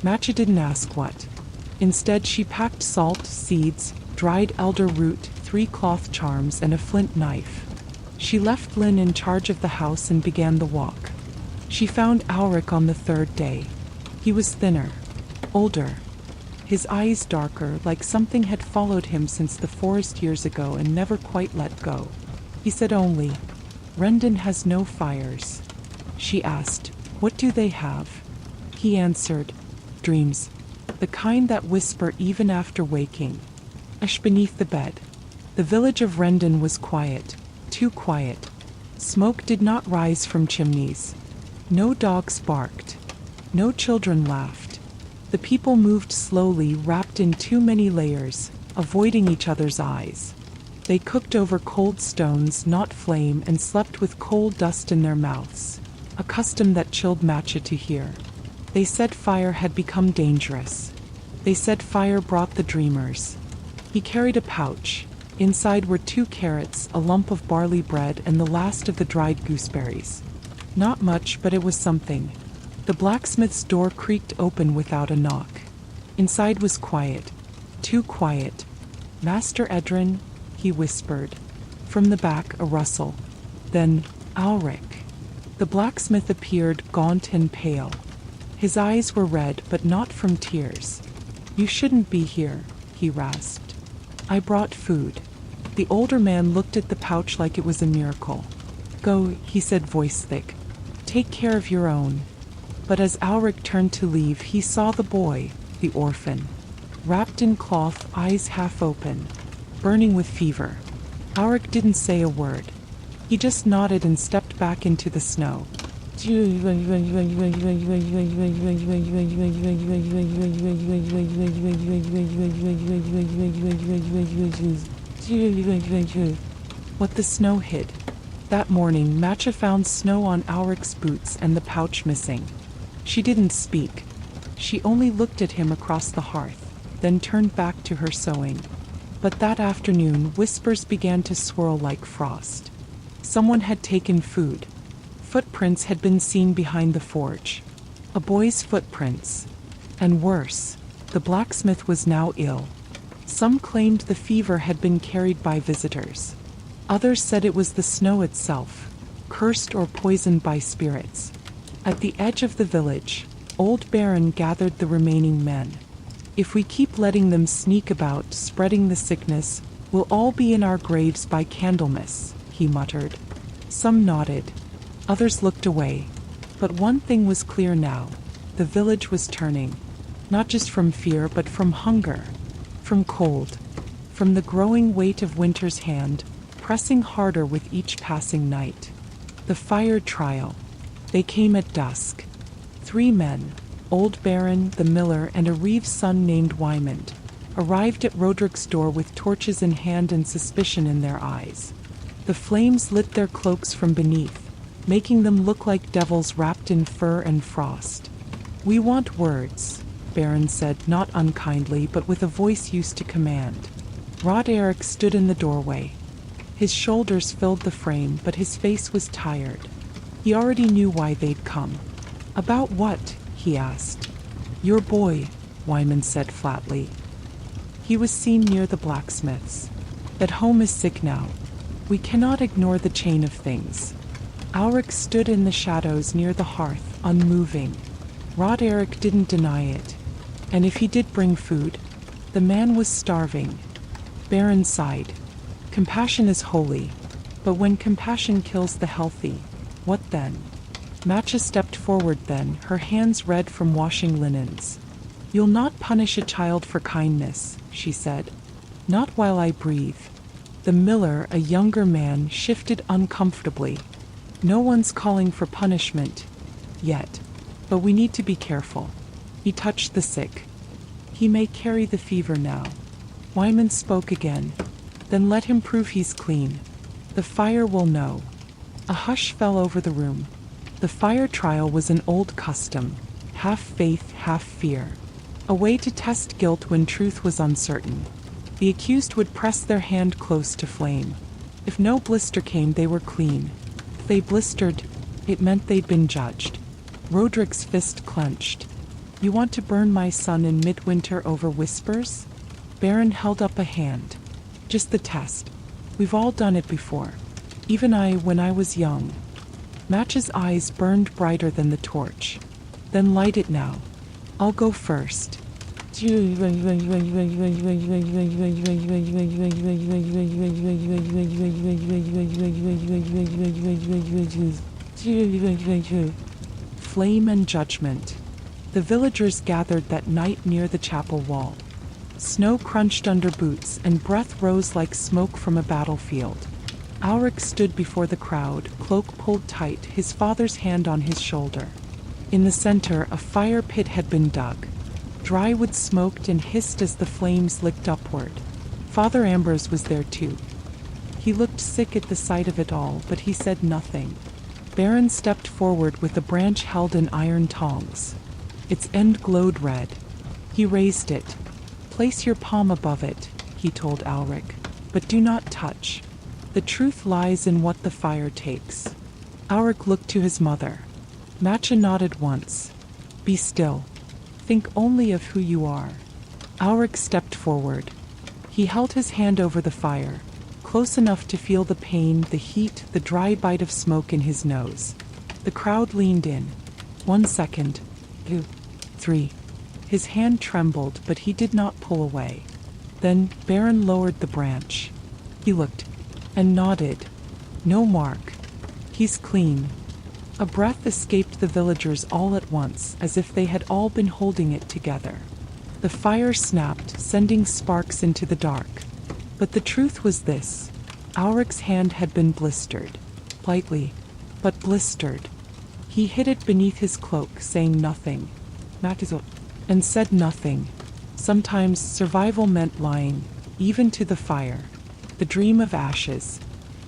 Matcha didn't ask what. Instead, she packed salt, seeds, dried elder root, 3 cloth charms, and a flint knife. She left Lin in charge of the house and began the walk. She found Ulrich on the 3rd day. He was thinner, older, his eyes darker, like something had followed him since the forest years ago and never quite let go. He said only, "Rendon has no fires." She asked, "What do they have?" He answered, "Dreams, the kind that whisper even after waking." Ash beneath the bed. The village of Rendon was quiet, too quiet. Smoke did not rise from chimneys. No dogs barked. No children laughed. The people moved slowly, wrapped in too many layers, avoiding each other's eyes. They cooked over cold stones, not flame, and slept with coal dust in their mouths, a custom that chilled Matcha to hear. They said fire had become dangerous. They said fire brought the dreamers. He carried a pouch. Inside were 2 carrots, a lump of barley bread, and the last of the dried gooseberries. Not much, but it was something. The blacksmith's door creaked open without a knock. Inside was quiet. Too quiet. "Master Edrin," he whispered. From the back, a rustle. Then, Ulrich. The blacksmith appeared, gaunt and pale. His eyes were red, but not from tears. "You shouldn't be here," he rasped. "I brought food." The older man looked at the pouch like it was a miracle. "Go," he said, voice thick. "Take care of your own." But as Ulrich turned to leave, he saw the boy, the orphan, wrapped in cloth, eyes half open, burning with fever. Ulrich didn't say a word. He just nodded and stepped back into the snow. What the snow hid. That morning, Matcha found snow on Ulrich's boots and the pouch missing. She didn't speak. She only looked at him across the hearth, then turned back to her sewing. But that afternoon, whispers began to swirl like frost. Someone had taken food. Footprints had been seen behind the forge. A boy's footprints. And worse, the blacksmith was now ill. Some claimed the fever had been carried by visitors. Others said it was the snow itself, cursed or poisoned by spirits. At the edge of the village, old Baron gathered the remaining men. "If we keep letting them sneak about, spreading the sickness, we'll all be in our graves by Candlemas," he muttered. Some nodded. Others looked away. But one thing was clear now. The village was turning. Not just from fear, but from hunger. From cold. From the growing weight of winter's hand, pressing harder with each passing night. The fire trial. They came at dusk. 3 men, old Baron, the miller, and a Reeve's son named Wymond, arrived at Roderick's door with torches in hand and suspicion in their eyes. The flames lit their cloaks from beneath, making them look like devils wrapped in fur and frost. "We want words," Baron said, not unkindly, but with a voice used to command. Roderick stood in the doorway. His shoulders filled the frame, but his face was tired. He already knew why they'd come. "About what?" he asked. "Your boy," Wymond said flatly. He was seen near the blacksmith's. "At home is sick now. We cannot ignore the chain of things." Ulrich stood in the shadows near the hearth, unmoving. Roderick didn't deny it. And if he did bring food, the man was starving. Baron sighed. "Compassion is holy. But when compassion kills the healthy, what then?" Matcha stepped forward then, her hands red from washing linens. "You'll not punish a child for kindness," she said. "Not while I breathe." The miller, a younger man, shifted uncomfortably. "No one's calling for punishment. Yet. But we need to be careful." He touched the sick. "He may carry the fever now." Wymond spoke again. "Then let him prove he's clean. The fire will know." A hush fell over the room. The fire trial was an old custom, half faith, half fear. A way to test guilt when truth was uncertain. The accused would press their hand close to flame. If no blister came, they were clean. If they blistered, it meant they'd been judged. Roderick's fist clenched. You want to burn my son in midwinter over whispers? Baron held up a hand. Just the test. We've all done it before. Even I, when I was young. Match's eyes burned brighter than the torch. Then light it now. I'll go first. Flame and judgment. The villagers gathered that night near the chapel wall. Snow crunched under boots and breath rose like smoke from a battlefield. Ulrich stood before the crowd, cloak pulled tight, his father's hand on his shoulder. In the center, a fire pit had been dug. Dry wood smoked and hissed as the flames licked upward. Father Ambrose was there too. He looked sick at the sight of it all, but he said nothing. Baron stepped forward with a branch held in iron tongs. Its end glowed red. He raised it. Place your palm above it, he told Ulrich, but do not touch. The truth lies in what the fire takes. Ulrich looked to his mother. Matcha nodded once. Be still. Think only of who you are. Ulrich stepped forward. He held his hand over the fire, close enough to feel the pain, the heat, the dry bite of smoke in his nose. The crowd leaned in. 1 second. 2, 3. His hand trembled, but he did not pull away. Then Baron lowered the branch. He looked and nodded. No mark. He's clean. A breath escaped the villagers all at once, as if they had all been holding it together. The fire snapped, sending sparks into the dark. But the truth was this. Ulrich's hand had been blistered. Lightly, but blistered. He hid it beneath his cloak, saying nothing. And said nothing. Sometimes survival meant lying, even to the fire. The dream of ashes.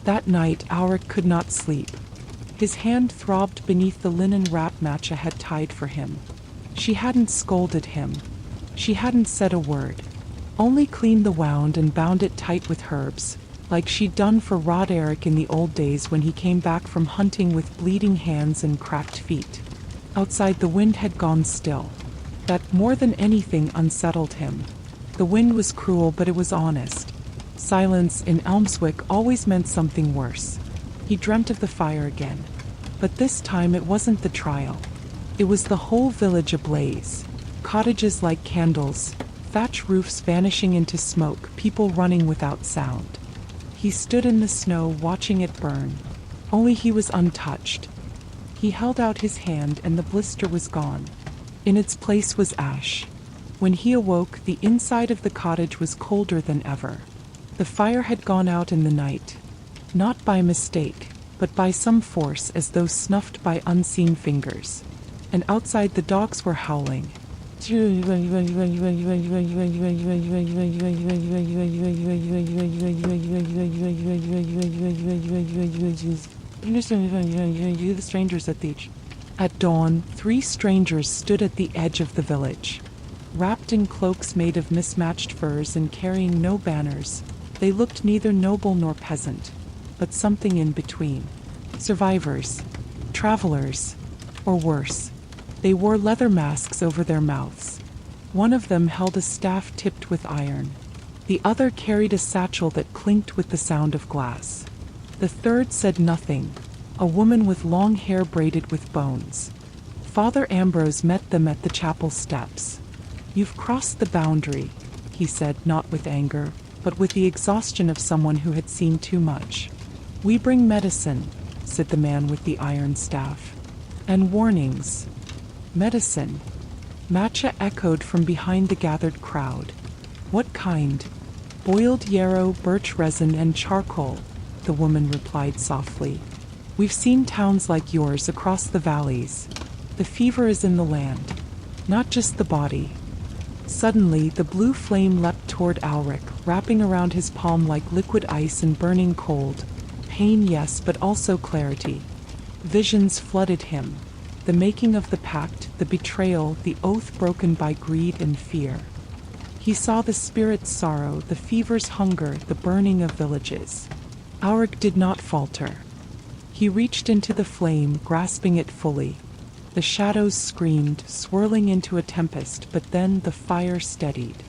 That night Ulrich could not sleep. His hand throbbed beneath the linen wrap Matcha had tied for him. She hadn't scolded him. She hadn't said a word. Only cleaned the wound and bound it tight with herbs, like she'd done for Roderick in the old days when he came back from hunting with bleeding hands and cracked feet. Outside the wind had gone still. That more than anything unsettled him. The wind was cruel, but it was honest. Silence in Elmswick always meant something worse. He dreamt of the fire again. But this time it wasn't the trial. It was the whole village ablaze. Cottages like candles, thatch roofs vanishing into smoke, people running without sound. He stood in the snow watching it burn. Only he was untouched. He held out his hand and the blister was gone. In its place was ash. When he awoke, the inside of the cottage was colder than ever. The fire had gone out in the night. Not by mistake, but by some force, as though snuffed by unseen fingers. And outside the dogs were howling. You, the strangers at the beach. At dawn, 3 strangers stood at the edge of the village. Wrapped in cloaks made of mismatched furs and carrying no banners, they looked neither noble nor peasant, but something in between. Survivors, travelers, or worse. They wore leather masks over their mouths. One of them held a staff tipped with iron. The other carried a satchel that clinked with the sound of glass. The third said nothing, a woman with long hair braided with bones. Father Ambrose met them at the chapel steps. You've crossed the boundary, he said, not with anger, but with the exhaustion of someone who had seen too much. We bring medicine, said the man with the iron staff. And warnings. Medicine. Matcha echoed from behind the gathered crowd. What kind? Boiled yarrow, birch resin, and charcoal, the woman replied softly. We've seen towns like yours across the valleys. The fever is in the land, not just the body. Suddenly, the blue flame leapt toward Ulrich, wrapping around his palm like liquid ice and burning cold. Pain, yes, but also clarity. Visions flooded him. The making of the pact, the betrayal, the oath broken by greed and fear. He saw the spirit's sorrow, the fever's hunger, the burning of villages. Auric did not falter. He reached into the flame, grasping it fully. The shadows screamed, swirling into a tempest, but then the fire steadied.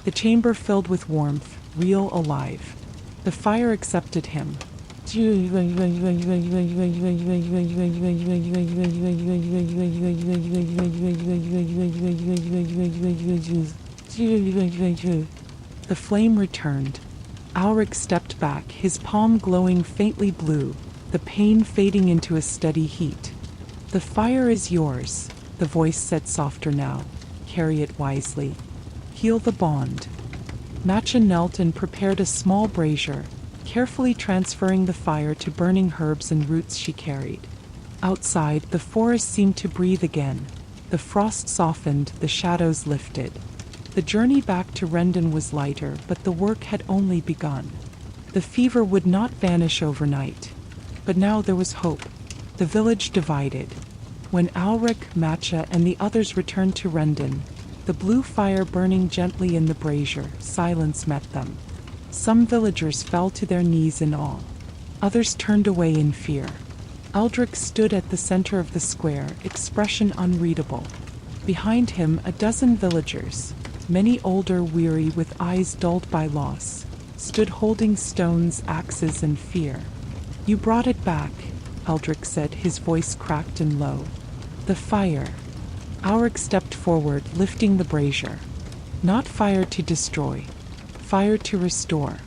The chamber filled with warmth, real, alive. The fire accepted him. The flame returned. Auric stepped back, his palm glowing faintly blue, the pain fading into a steady heat. "The fire is yours," the voice said softer now. "Carry it wisely. Heal the bond." Matcha knelt and prepared a small brazier, carefully transferring the fire to burning herbs and roots she carried. Outside, the forest seemed to breathe again. The frost softened, the shadows lifted. The journey back to Rendon was lighter, but the work had only begun. The fever would not vanish overnight. But now there was hope. The village divided. When Auric, Matcha, and the others returned to Rendon, the blue fire burning gently in the brazier, silence met them. Some villagers fell to their knees in awe. Others turned away in fear. Eldrick stood at the center of the square, expression unreadable. Behind him, a dozen villagers, many older, weary, with eyes dulled by loss, stood holding stones, axes, and fear. "You brought it back," Eldrick said, his voice cracked and low. "The fire." Auric stepped forward, lifting the brazier. "Not fire to destroy, fire to restore.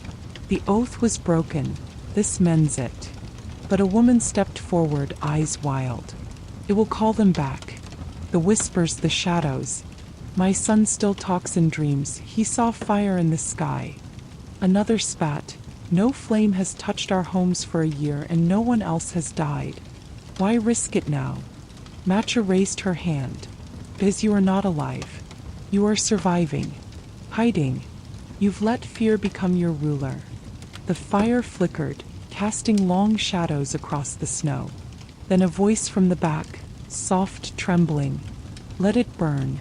The oath was broken, this mends it." But a woman stepped forward, eyes wild. "It will call them back. The whispers, the shadows. My son still talks in dreams, he saw fire in the sky." Another spat. "No flame has touched our homes for a year and no one else has died. Why risk it now?" Matcha raised her hand. "Because you are not alive. You are surviving. Hiding. You've let fear become your ruler." The fire flickered, casting long shadows across the snow. Then a voice from the back, soft, trembling. "Let it burn."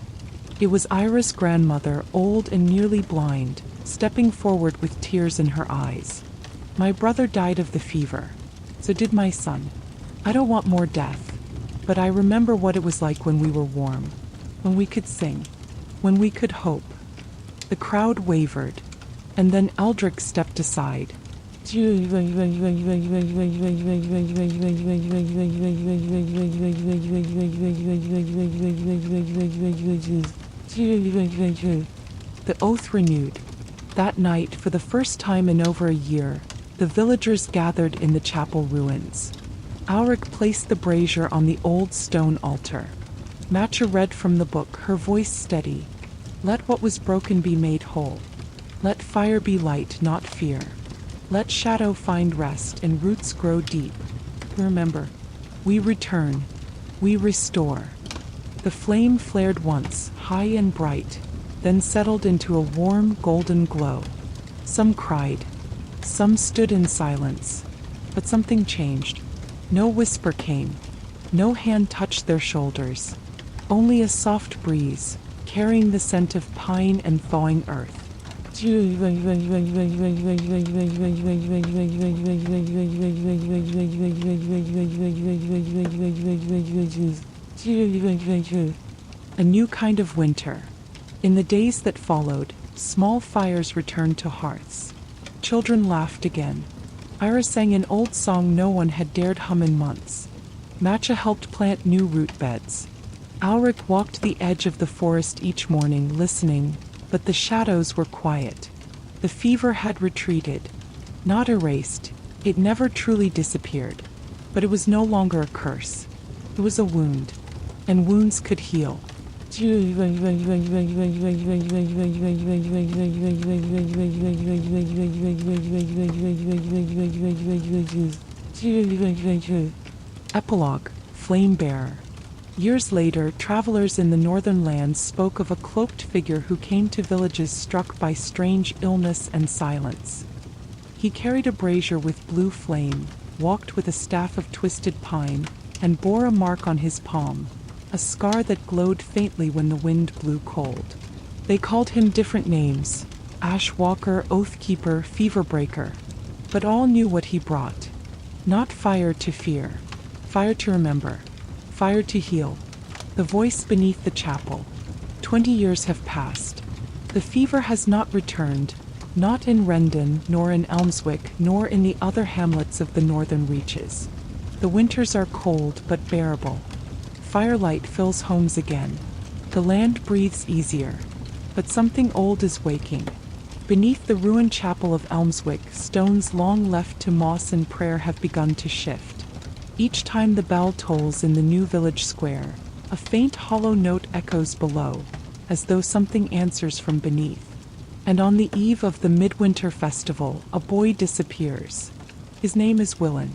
It was Ira's grandmother, old and nearly blind, stepping forward with tears in her eyes. "My brother died of the fever. So did my son. I don't want more death. But I remember what it was like when we were warm. When we could sing. When we could hope." The crowd wavered. And then Eldrick stepped aside. The oath renewed. That night, for the first time in over a year, the villagers gathered in the chapel ruins. Auric placed the brazier on the old stone altar. Matcha read from the book, her voice steady. "Let what was broken be made whole. Let fire be light, not fear. Let shadow find rest and roots grow deep. Remember, we return, we restore." The flame flared once, high and bright, then settled into a warm, golden glow. Some cried. Some stood in silence. But something changed. No whisper came. No hand touched their shoulders. Only a soft breeze, carrying the scent of pine and thawing earth. A new kind of winter. In the days that followed, small fires returned to hearths. Children laughed again. Ira sang an old song no one had dared hum in months. Matcha helped plant new root beds. Auric walked the edge of the forest each morning, listening, but the shadows were quiet. The fever had retreated. Not erased. It never truly disappeared. But it was no longer a curse. It was a wound. And wounds could heal. Epilogue. Flame Bearer. Years later, travelers in the northern lands spoke of a cloaked figure who came to villages struck by strange illness and silence. He carried a brazier with blue flame, walked with a staff of twisted pine, and bore a mark on his palm, a scar that glowed faintly when the wind blew cold. They called him different names: Ash Walker, Oathkeeper, Feverbreaker. But all knew what he brought. Not fire to fear, fire to remember, fire to heal. The voice beneath the chapel. 20 years have passed. The fever has not returned, not in Rendon, nor in Elmswick, nor in the other hamlets of the northern reaches. The winters are cold but bearable. Firelight fills homes again. The land breathes easier. But something old is waking. Beneath the ruined chapel of Elmswick, stones long left to moss and prayer have begun to shift. Each time the bell tolls in the new village square, a faint hollow note echoes below, as though something answers from beneath. And on the eve of the midwinter festival, a boy disappears. His name is Willen.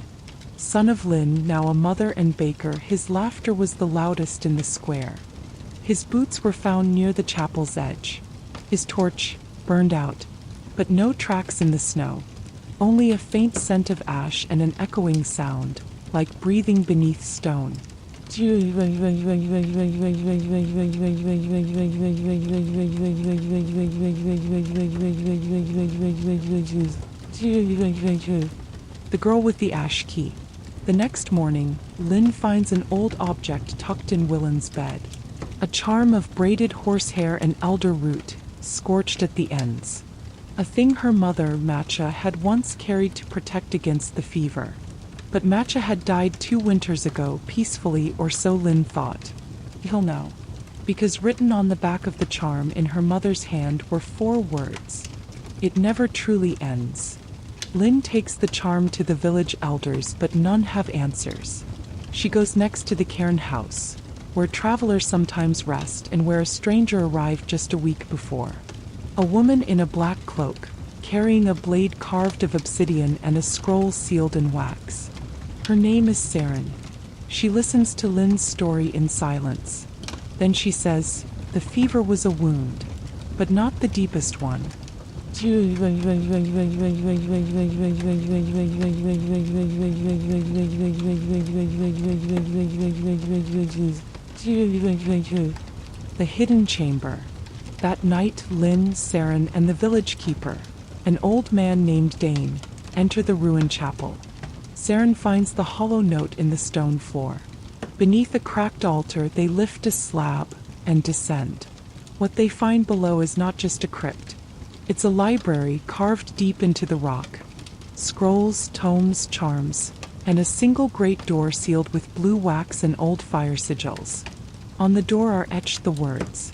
Son of Lynn, now a mother and baker, his laughter was the loudest in the square. His boots were found near the chapel's edge. His torch burned out, but no tracks in the snow. Only a faint scent of ash and an echoing sound, like breathing beneath stone. The girl with the ash key. The next morning, Lynn finds an old object tucked in Willen's bed. A charm of braided horsehair and elder root, scorched at the ends. A thing her mother, Matcha, had once carried to protect against the fever. But Matcha had died 2 winters ago, peacefully, or so Lynn thought. He'll know. Because written on the back of the charm in her mother's hand were 4 words. It never truly ends. Lynn takes the charm to the village elders, but none have answers. She goes next to the cairn house, where travelers sometimes rest and where a stranger arrived just a week before. A woman in a black cloak, carrying a blade carved of obsidian and a scroll sealed in wax. Her name is Saren. She listens to Lynn's story in silence. Then she says, the fever was a wound, but not the deepest one. The hidden chamber. That night, Lynn, Saren, and the village keeper, an old man named Dane, enter the ruined chapel. Saren finds the hollow note in the stone floor. Beneath a cracked altar, they lift a slab and descend. What they find below is not just a crypt. It's a library carved deep into the rock. Scrolls, tomes, charms, and a single great door sealed with blue wax and old fire sigils. On the door are etched the words,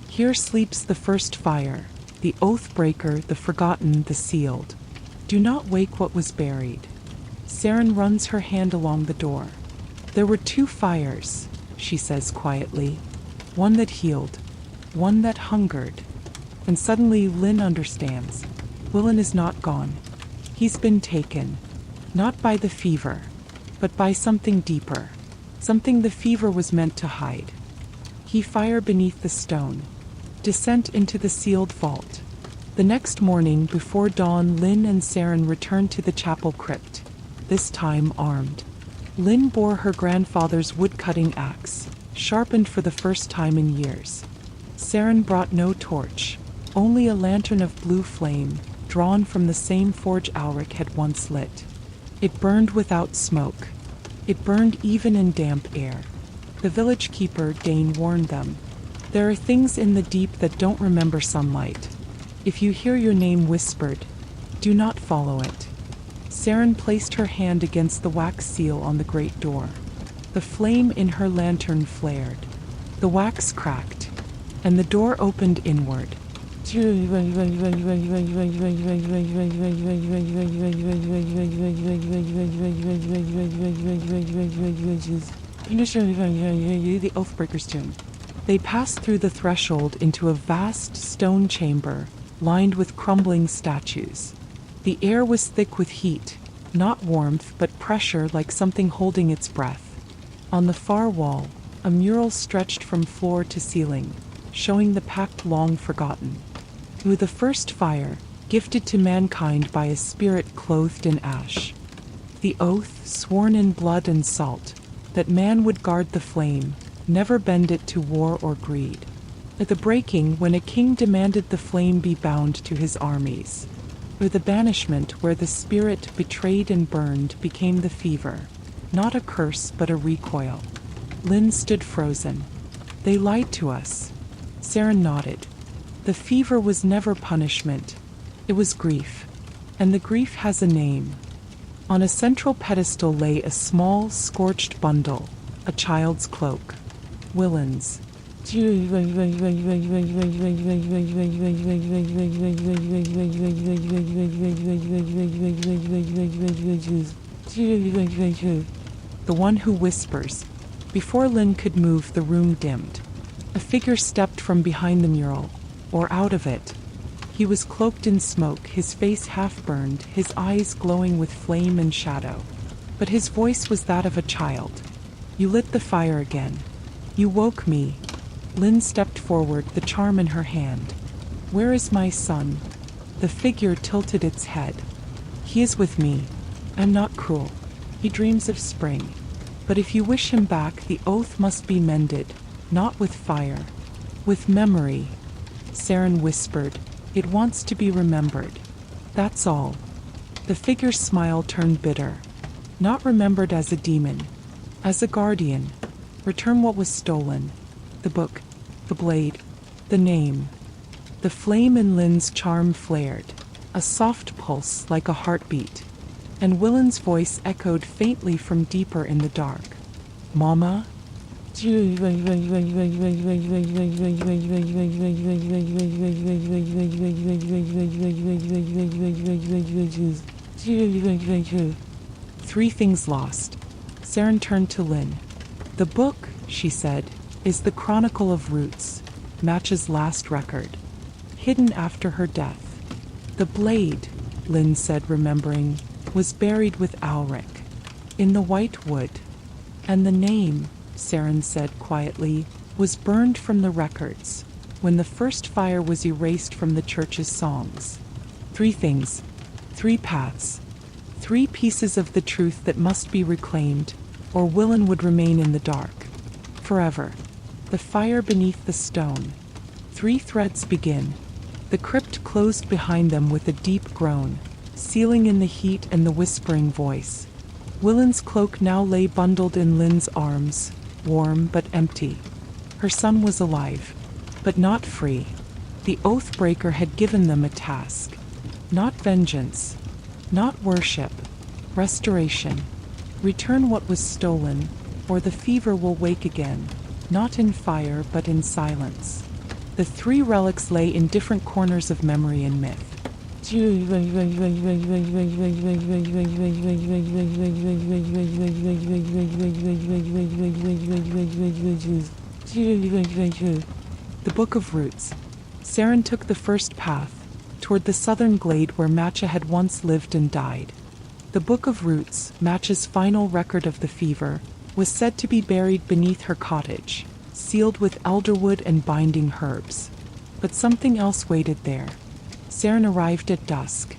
"Here sleeps the first fire, the oath breaker, the forgotten, the sealed. Do not wake what was buried." Saren runs her hand along the door. There were 2 fires, she says quietly. One that healed, one that hungered. And suddenly Lynn understands. Willen is not gone. He's been taken. Not by the fever, but by something deeper. Something the fever was meant to hide. He fire beneath the stone. Descent into the sealed vault. The next morning, before dawn, Lynn and Saren returned to the chapel crypt, this time armed. Lynn bore her grandfather's wood-cutting axe, sharpened for the first time in years. Saren brought no torch, only a lantern of blue flame, drawn from the same forge Alric had once lit. It burned without smoke. It burned even in damp air. The village keeper, Dane, warned them. There are things in the deep that don't remember sunlight. If you hear your name whispered, do not follow it. Saren placed her hand against the wax seal on the great door. The flame in her lantern flared. The wax cracked, and the door opened inward. The Oathbreaker's tomb. They passed through the threshold into a vast stone chamber, lined with crumbling statues. The air was thick with heat, not warmth but pressure, like something holding its breath. On the far wall, a mural stretched from floor to ceiling, showing the pact long forgotten. With the first fire, gifted to mankind by a spirit clothed in ash. The oath, sworn in blood and salt, that man would guard the flame, never bend it to war or greed. At the breaking, when a king demanded the flame be bound to his armies. Or the banishment, where the spirit, betrayed and burned, became the fever. Not a curse, but a recoil. Lynn stood frozen. They lied to us. Saren nodded. The fever was never punishment. It was grief. And the grief has a name. On a central pedestal lay a small, scorched bundle, a child's cloak. Willens. The one who whispers. Before Lynn could move, the room dimmed. A figure stepped from behind the mural, or out of it. He was cloaked in smoke, his face half-burned, his eyes glowing with flame and shadow. But his voice was that of a child. You lit the fire again. You woke me. Lynn stepped forward, the charm in her hand. Where is my son? The figure tilted its head. He is with me. I'm not cruel. He dreams of spring. But if you wish him back, the oath must be mended, not with fire, with memory. Saren whispered. It wants to be remembered. That's all. The figure's smile turned bitter. Not remembered as a demon, as a guardian. Return what was stolen. The book, the blade, the name. The flame in Lynn's charm flared, a soft pulse like a heartbeat. And Willen's voice echoed faintly from deeper in the dark. Mama? The Three things lost. Saren turned to Lynn. The book, she said, is the chronicle of roots, Match's last record, hidden after her death. The blade, Lynn said, remembering, was buried with Alric, in the white wood. And the name, Saren said quietly, was burned from the records, when the first fire was erased from the church's songs. Three things, three paths, three pieces of the truth that must be reclaimed, or Willen would remain in the dark. Forever. The fire beneath the stone. Three threads begin. The crypt closed behind them with a deep groan, sealing in the heat and the whispering voice. Willen's cloak now lay bundled in Lynn's arms, warm but empty. Her son was alive, but not free. The Oathbreaker had given them a task. Not vengeance, not worship, restoration. Return what was stolen, or the fever will wake again, not in fire but in silence. The three relics lay in different corners of memory and myth. The Book of Roots. Saren took the first path, toward the southern glade where Matcha had once lived and died. The Book of Roots, Matcha's final record of the fever, was said to be buried beneath her cottage, sealed with elderwood and binding herbs. But something else waited there. Saren arrived at dusk.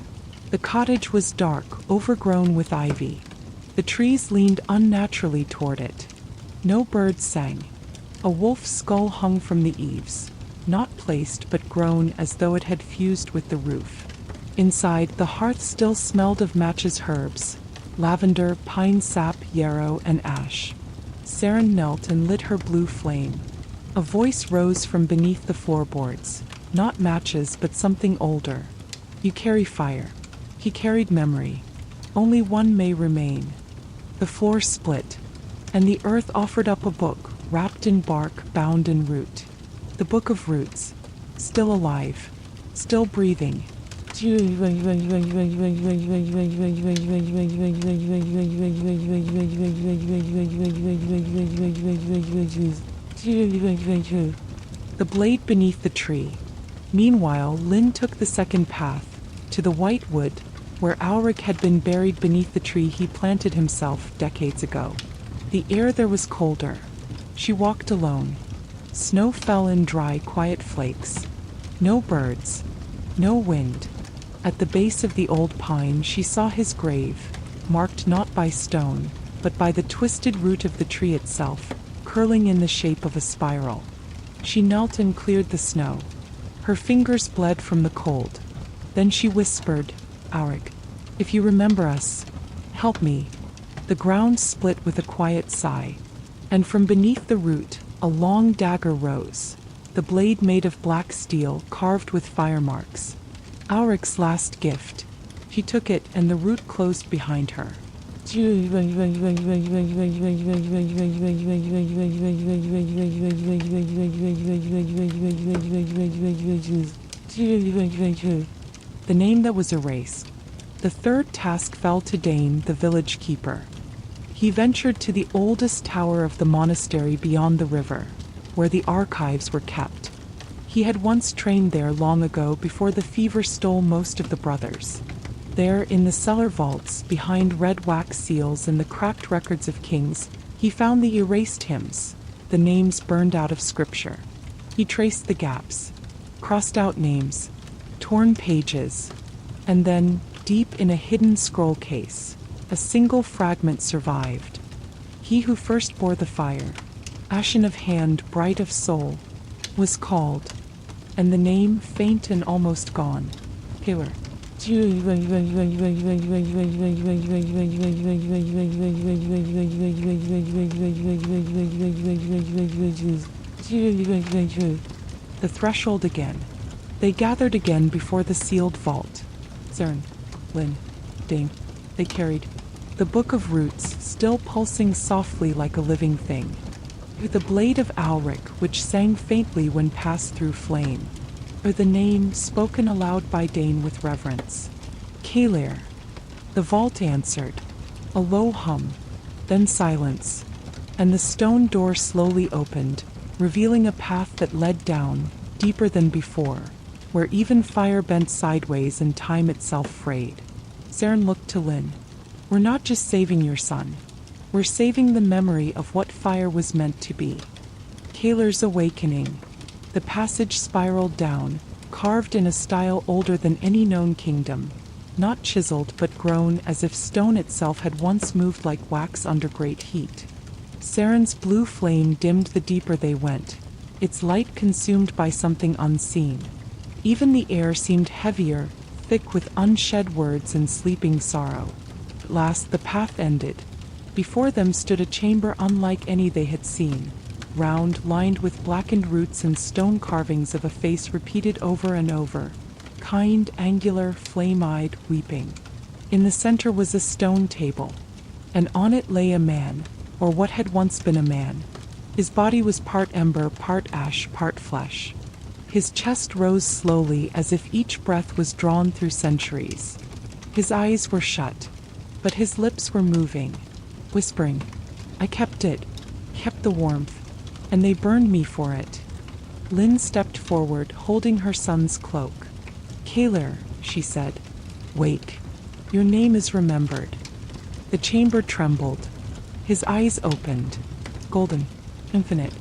The cottage was dark, overgrown with ivy. The trees leaned unnaturally toward it. No birds sang. A wolf's skull hung from the eaves, not placed but grown as though it had fused with the roof. Inside, the hearth still smelled of Matcha's herbs, lavender, pine sap, yarrow, and ash. Saren knelt and lit her blue flame. A voice rose from beneath the floorboards, not Matcha's but something older. You carry fire. He carried memory. Only one may remain. The floor split, and the earth offered up a book, wrapped in bark, bound in root. The Book of Roots, still alive, still breathing. The blade beneath the tree. Meanwhile, Lynn took the second path, to the white wood, where Alric had been buried beneath the tree he planted himself decades ago. The air there was colder. She walked alone. Snow fell in dry, quiet flakes. No birds. No wind. At the base of the old pine she saw his grave, marked not by stone, but but by the twisted root of the tree itself, curling in the shape of a spiral. She knelt and cleared the snow. Her fingers bled from the cold. Then she whispered, "Auric, if you remember us, help me." The ground split with a quiet sigh, and from beneath the root, a long dagger rose, the blade made of black steel carved with fire marks. Auric's last gift. She took it, and the root closed behind her. The name that was erased. The third task fell to Dane, the village keeper. He ventured to the oldest tower of the monastery beyond the river, where the archives were kept. He had once trained there long ago before the fever stole most of the brothers. There, in the cellar vaults, behind red wax seals and the cracked records of kings, he found the erased hymns, the names burned out of scripture. He traced the gaps, crossed out names, torn pages, and then, deep in a hidden scroll case, a single fragment survived. He who first bore the fire, ashen of hand, bright of soul, was called, and the name, faint and almost gone, Killer. The threshold again. They gathered again before the sealed vault. Zern, Lynn, Dane. They carried the Book of Roots, still pulsing softly like a living thing, with the blade of Auric, which sang faintly when passed through flame, or the name spoken aloud by Dane with reverence. Kalir. The vault answered, a low hum, then silence, and the stone door slowly opened, revealing a path that led down, deeper than before, where even fire bent sideways and time itself frayed. Saren looked to Lynn. We're not just saving your son. We're saving the memory of what fire was meant to be. Kalir's awakening. The passage spiraled down, carved in a style older than any known kingdom, not chiseled but grown as if stone itself had once moved like wax under great heat. Saren's blue flame dimmed the deeper they went, its light consumed by something unseen. Even the air seemed heavier, thick with unshed words and sleeping sorrow. At last the path ended. Before them stood a chamber unlike any they had seen, round, lined with blackened roots and stone carvings of a face repeated over and over, kind, angular, flame-eyed, weeping. In the center was a stone table, and on it lay a man, or what had once been a man. His body was part ember, part ash, part flesh. His chest rose slowly as if each breath was drawn through centuries. His eyes were shut, but his lips were moving, whispering, "I kept it, kept the warmth, and they burned me for it." Lynn stepped forward, holding her son's cloak. "Kalir," she said, "wake. Your name is remembered." The chamber trembled. His eyes opened, golden, infinite.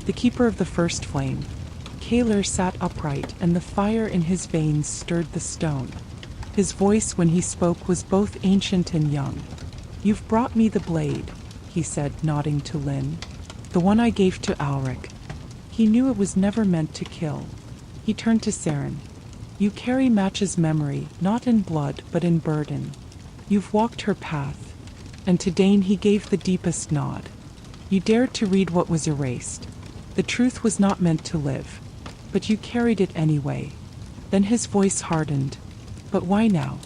The keeper of the first flame. Kalir sat upright, and the fire in his veins stirred the stone. His voice when he spoke was both ancient and young. "You've brought me the blade," he said, nodding to Lynn. "The one I gave to Auric. He knew it was never meant to kill." He turned to Saren. "You carry Match's memory, not in blood, but in burden. You've walked her path." And to Dane he gave the deepest nod. "You dared to read what was erased. The truth was not meant to live. But you carried it anyway." Then his voice hardened. "But why now?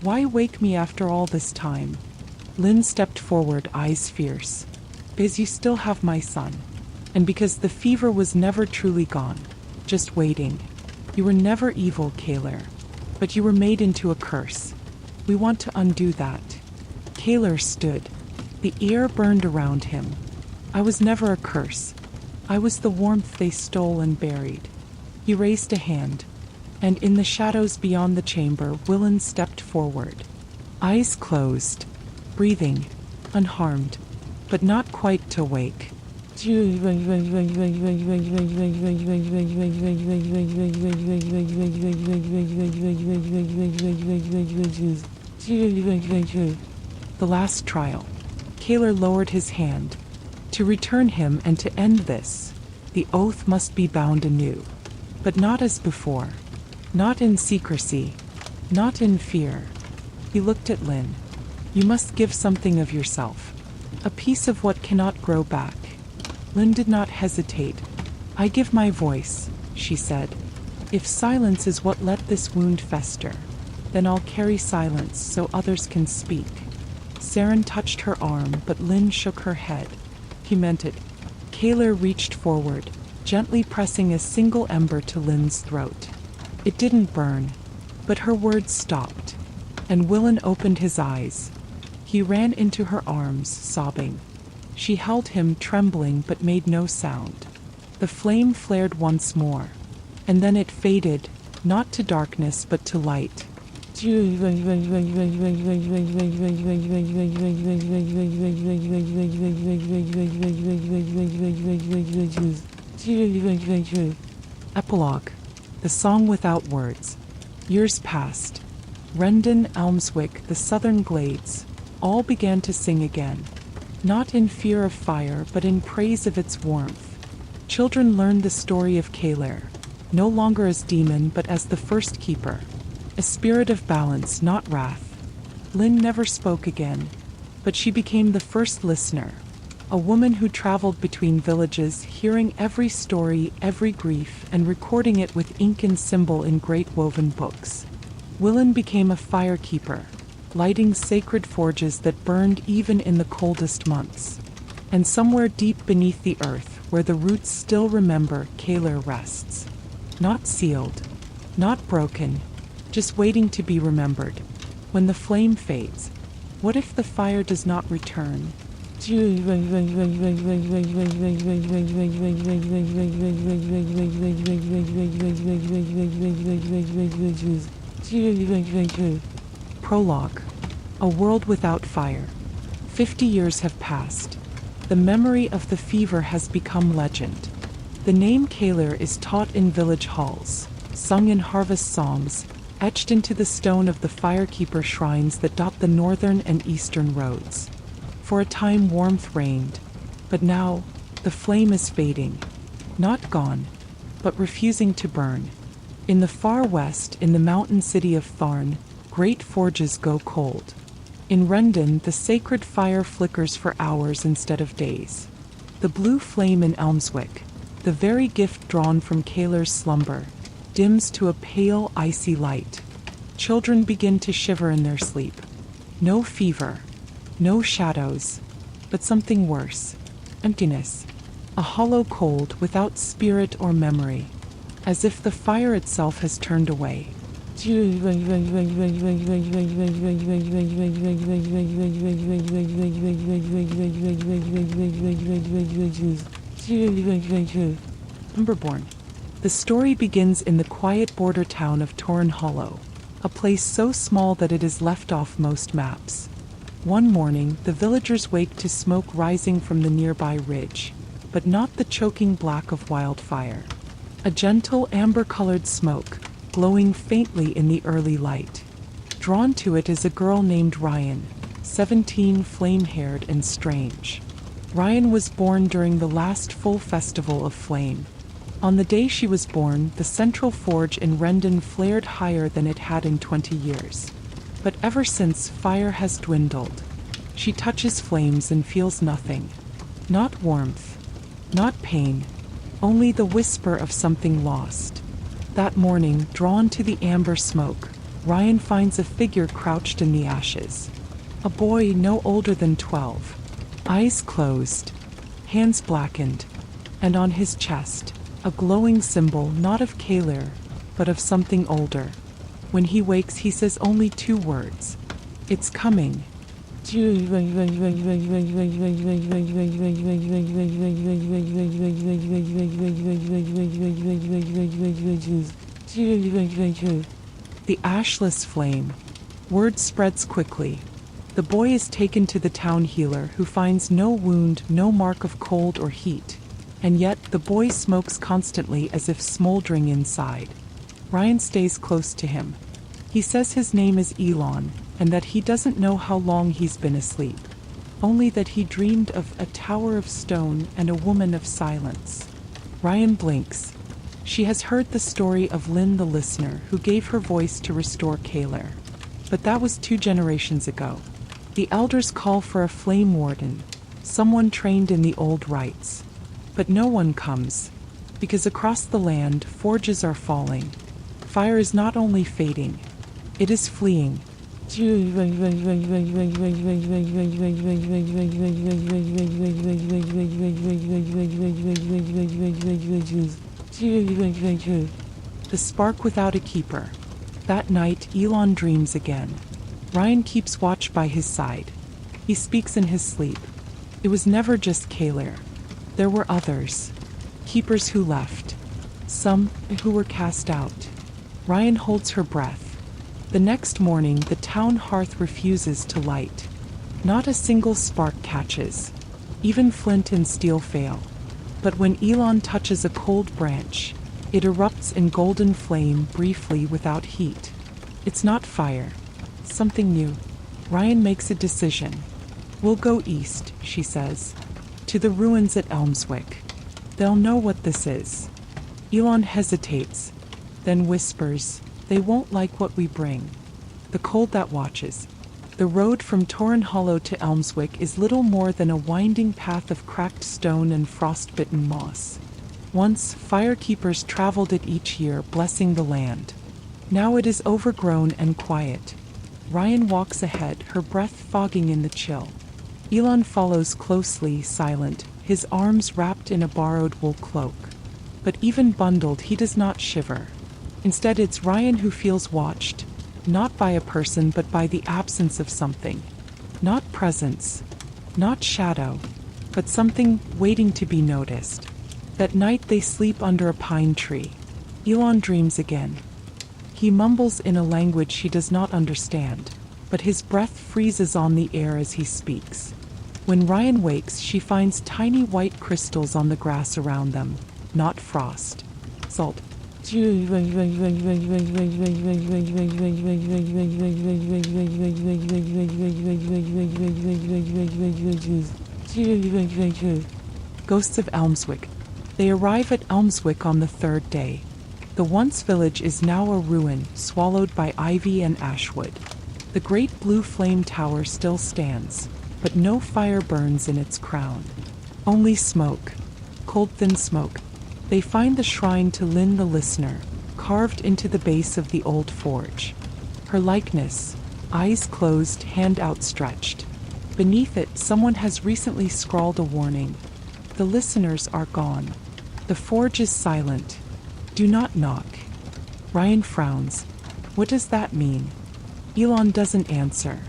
Why wake me after all this time?" Lynn stepped forward, eyes fierce. "Because you still have my son. And because the fever was never truly gone, just waiting. You were never evil, Kalir, but you were made into a curse. We want to undo that." Kalir stood. The air burned around him. "I was never a curse. I was the warmth they stole and buried." He raised a hand, and in the shadows beyond the chamber, Willen stepped forward. Eyes closed, breathing, unharmed, but not quite awake. The last trial. Kaler lowered his hand. To return him and to end this, the oath must be bound anew. But not as before. Not in secrecy. Not in fear. He looked at Lynn. You must give something of yourself. A piece of what cannot grow back. Lynn did not hesitate. I give my voice, she said. If silence is what let this wound fester, then I'll carry silence so others can speak. Saren touched her arm, but Lynn shook her head. He meant it. Kaler reached forward, gently pressing a single ember to Lynn's throat. It didn't burn, but her words stopped, and Willen opened his eyes. He ran into her arms, sobbing. She held him, trembling, but made no sound. The flame flared once more, and then it faded, not to darkness but to light. Epilogue. The Song Without Words. Years passed. Rendon, Elmswick, the southern glades, all began to sing again. Not in fear of fire, but in praise of its warmth. Children learned the story of Kaler, no longer as demon but as the first keeper. A spirit of balance, not wrath. Lynn never spoke again, but she became the first listener. A woman who traveled between villages, hearing every story, every grief, and recording it with ink and symbol in great woven books. Willen became a firekeeper, lighting sacred forges that burned even in the coldest months. And somewhere deep beneath the earth, where the roots still remember, Kaler rests. Not sealed, not broken, just waiting to be remembered. When the flame fades, what if the fire does not return? Prologue. A world without fire. 50 years have passed. The memory of the fever has become legend. The name Kaler is taught in village halls, sung in harvest songs, etched into the stone of the firekeeper shrines that dot the northern and eastern roads. For a time warmth reigned, but now the flame is fading, not gone, but refusing to burn. In the far west, in the mountain city of Tharn, great forges go cold. In Rendon, the sacred fire flickers for hours instead of days. The blue flame in Elmswick, the very gift drawn from Kaler's slumber, dims to a pale, icy light. Children begin to shiver in their sleep. No fever, no shadows, but something worse. Emptiness. A hollow cold without spirit or memory, as if the fire itself has turned away. Umberborn. The story begins in the quiet border town of Torren Hollow, a place so small that it is left off most maps. One morning, the villagers wake to smoke rising from the nearby ridge, but not the choking black of wildfire. A gentle amber-colored smoke, glowing faintly in the early light. Drawn to it is a girl named Ryan, 17, flame-haired and strange. Ryan was born during the last full festival of flame. On the day she was born, the central forge in Rendon flared higher than it had in 20 years. But ever since, fire has dwindled. She touches flames and feels nothing. Not warmth, not pain, only the whisper of something lost. That morning, drawn to the amber smoke, Ryan finds a figure crouched in the ashes. A boy no older than 12. Eyes closed, hands blackened, and on his chest, a glowing symbol not of Kaler, but of something older. When he wakes, he says only 2 words. It's coming. The ashless flame. Word spreads quickly. The boy is taken to the town healer, who finds no wound, no mark of cold or heat. And yet, the boy smokes constantly as if smoldering inside. Ryan stays close to him. He says his name is Elon, and that he doesn't know how long he's been asleep. Only that he dreamed of a tower of stone and a woman of silence. Ryan blinks. She has heard the story of Lynn the listener, who gave her voice to restore Kaler. But that was 2 generations ago. The elders call for a flame warden, someone trained in the old rites. But no one comes, because across the land forges are falling. Fire is not only fading, it is fleeing. The spark without a keeper. That night, Elon dreams again. Ryan keeps watch by his side. He speaks in his sleep. It was never just Kaler. There were others. Keepers who left. Some who were cast out. Ryan holds her breath. The next morning, the town hearth refuses to light. Not a single spark catches. Even flint and steel fail. But when Elon touches a cold branch, it erupts in golden flame briefly without heat. It's not fire. Something new. Ryan makes a decision. We'll go east, she says. To the ruins at Elmswick. They'll know what this is. Elon hesitates, then whispers, they won't like what we bring. The cold that watches. The road from Torrin Hollow to Elmswick is little more than a winding path of cracked stone and frostbitten moss. Once, firekeepers traveled it each year, blessing the land. Now it is overgrown and quiet. Ryan walks ahead, her breath fogging in the chill. Elon follows closely, silent, his arms wrapped in a borrowed wool cloak. But even bundled, he does not shiver. Instead, it's Ryan who feels watched, not by a person but by the absence of something. Not presence, not shadow, but something waiting to be noticed. That night they sleep under a pine tree. Elon dreams again. He mumbles in a language she does not understand, but his breath freezes on the air as he speaks. When Ryan wakes, she finds tiny white crystals on the grass around them, not frost. Salt. Ghosts of Elmswick. They arrive at Elmswick on the 3rd day. The once village is now a ruin, swallowed by ivy and ashwood. The great blue flame tower still stands, but no fire burns in its crown. Only smoke. Cold thin smoke. They find the shrine to Lynn the listener, carved into the base of the old forge. Her likeness, eyes closed, hand outstretched. Beneath it, someone has recently scrawled a warning. The listeners are gone. The forge is silent. Do not knock. Ryan frowns. What does that mean? Elon doesn't answer.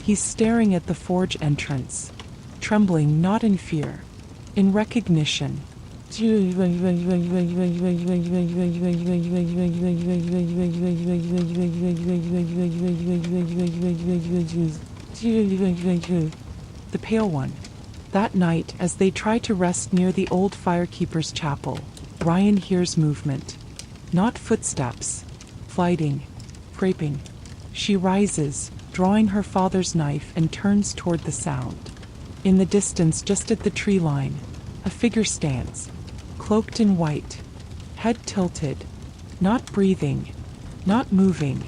He's staring at the forge entrance, trembling not in fear, in recognition. The Pale One. That night, as they try to rest near the old firekeeper's chapel, Ryan hears movement. Not footsteps. Flighting. Scraping. She rises, drawing her father's knife, and turns toward the sound. In the distance, just at the tree line, a figure stands, cloaked in white, head tilted, not breathing, not moving.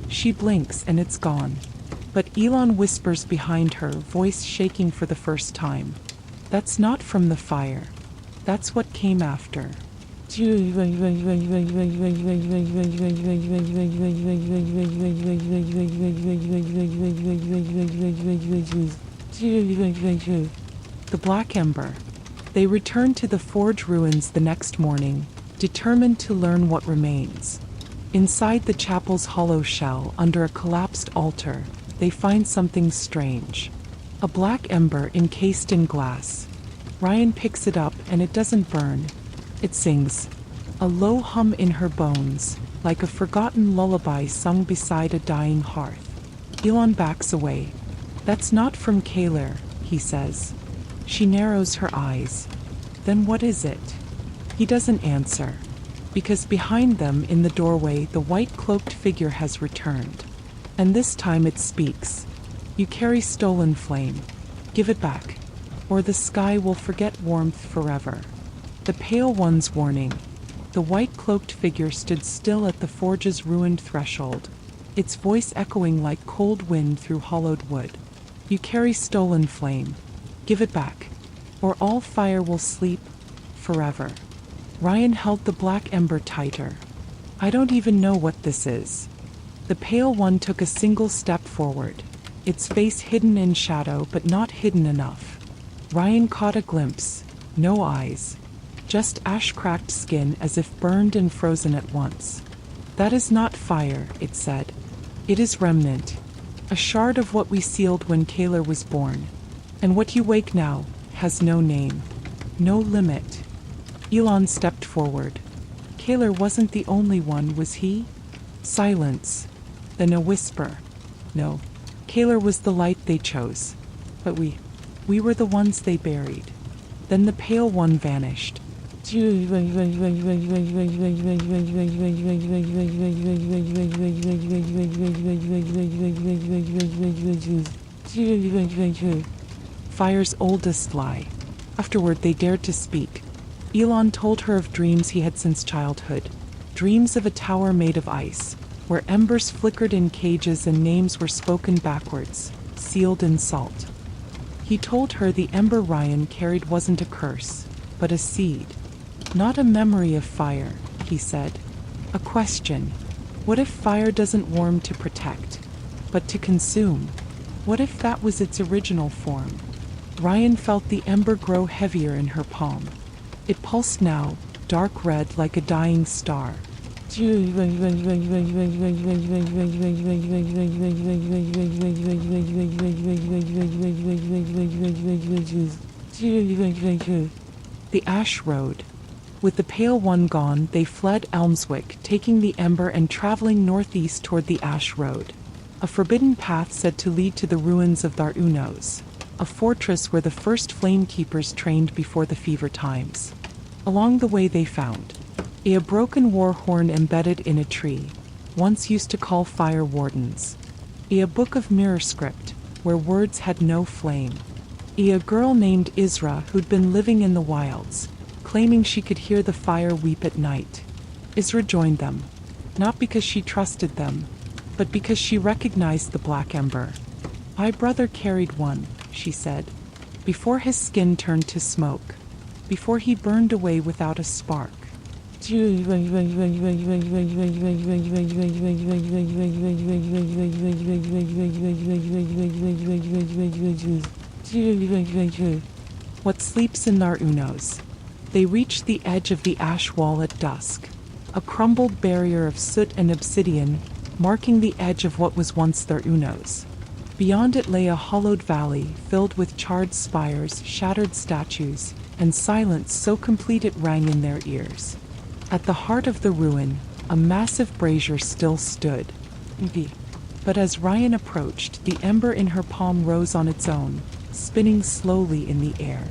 She blinks and it's gone. But Elon whispers behind her, voice shaking for the first time. That's not from the fire. That's what came after. The Black Ember. They return to the forge ruins the next morning, determined to learn what remains. Inside the chapel's hollow shell, under a collapsed altar, they find something strange. A black ember encased in glass. Ryan picks it up and it doesn't burn. It sings, a low hum in her bones, like a forgotten lullaby sung beside a dying hearth. Elon backs away. That's not from Kaler, he says. She narrows her eyes. Then what is it? He doesn't answer, because behind them in the doorway the white-cloaked figure has returned. And this time it speaks. You carry stolen flame. Give it back, or the sky will forget warmth forever. The Pale One's warning. The white-cloaked figure stood still at the forge's ruined threshold, its voice echoing like cold wind through hollowed wood. You carry stolen flame. Give it back, or all fire will sleep forever. Ryan held the black ember tighter. I don't even know what this is. The Pale One took a single step forward, its face hidden in shadow but not hidden enough. Ryan caught a glimpse. No eyes. Just ash-cracked skin as if burned and frozen at once. That is not fire, it said. It is remnant. A shard of what we sealed when Kaler was born. And what you wake now has no name. No limit. Elon stepped forward. Kaler wasn't the only one, was he? Silence. Then a whisper. No. Kaler was the light they chose. But we were the ones they buried. Then the Pale One vanished. Fire's oldest lie. Afterward they dared to speak. Elon told her of dreams he had since childhood. Dreams of a tower made of ice, where embers flickered in cages and names were spoken backwards, sealed in salt. He told her the ember Ryan carried wasn't a curse, but a seed. Not a memory of fire, he said. A question. What if fire doesn't warm to protect, but to consume? What if that was its original form? Ryan felt the ember grow heavier in her palm. It pulsed now, dark red like a dying star. The Ash Road. With the Pale One gone, they fled Elmswick, taking the ember and traveling northeast toward the Ash Road. A forbidden path said to lead to the ruins of Tharunos, a fortress where the first flamekeepers trained before the fever times. Along the way they found a broken war horn embedded in a tree, once used to call fire wardens. A book of mirror script, where words had no flame. A girl named Isra who'd been living in the wilds, claiming she could hear the fire weep at night. Isra joined them, not because she trusted them, but because she recognized the black ember. My brother carried one, she said, before his skin turned to smoke, before he burned away without a spark. What sleeps in Tharunos? They reached the edge of the ash wall at dusk, a crumbled barrier of soot and obsidian, marking the edge of what was once Tharunos. Beyond it lay a hollowed valley filled with charred spires, shattered statues, and silence so complete it rang in their ears. At the heart of the ruin, a massive brazier still stood. But as Ryan approached, the ember in her palm rose on its own, spinning slowly in the air.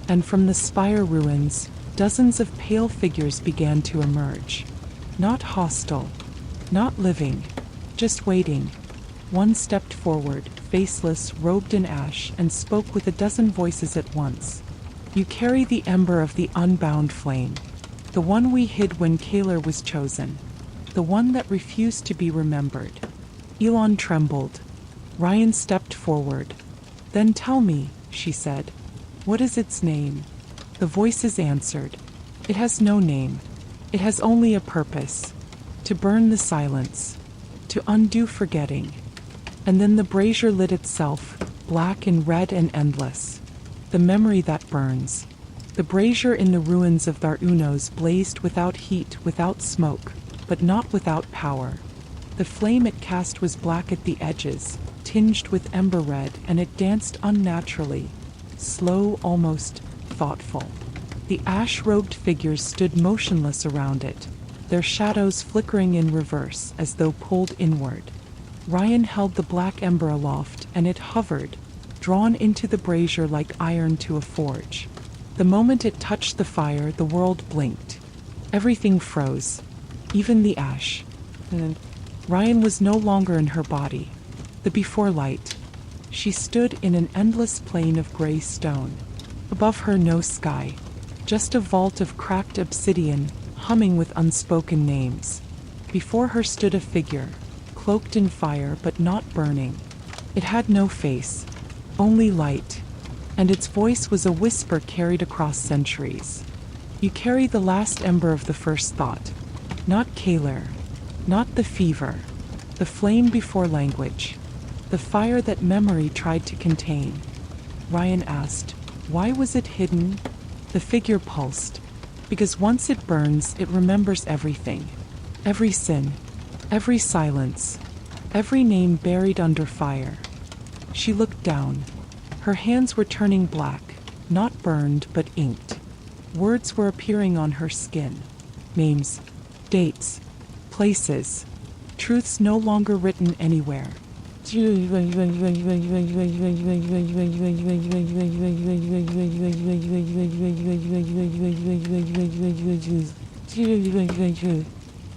And from the spire ruins, dozens of pale figures began to emerge. Not hostile, not living, just waiting. One stepped forward, faceless, robed in ash, and spoke with a dozen voices at once. You carry the ember of the unbound flame, the one we hid when Kaler was chosen, the one that refused to be remembered. Elon trembled. Ryan stepped forward. Then tell me, she said. What is its name? The voices answered. It has no name. It has only a purpose. To burn the silence. To undo forgetting. And then the brazier lit itself, black and red and endless. The memory that burns. The brazier in the ruins of Tharunos blazed without heat, without smoke, but not without power. The flame it cast was black at the edges, tinged with ember red, and it danced unnaturally. Slow, almost thoughtful. The ash-robed figures stood motionless around it, their shadows flickering in reverse as though pulled inward. Ryan held the black ember aloft, and it hovered, drawn into the brazier like iron to a forge. The moment it touched the fire, the world blinked. Everything froze, even the ash. And Ryan was no longer in her body, the before light. She stood in an endless plain of gray stone. Above her, no sky, just a vault of cracked obsidian, humming with unspoken names. Before her stood a figure, cloaked in fire but not burning. It had no face, only light, and its voice was a whisper carried across centuries. You carry the last ember of the first thought, not Kaler, not the fever, the flame before language, the fire that memory tried to contain. Ryan asked, why was it hidden? The figure pulsed. Because once it burns, it remembers everything. Every sin, every silence, every name buried under fire. She looked down. Her hands were turning black, not burned but inked. Words were appearing on her skin. Names, dates, places, truths no longer written anywhere.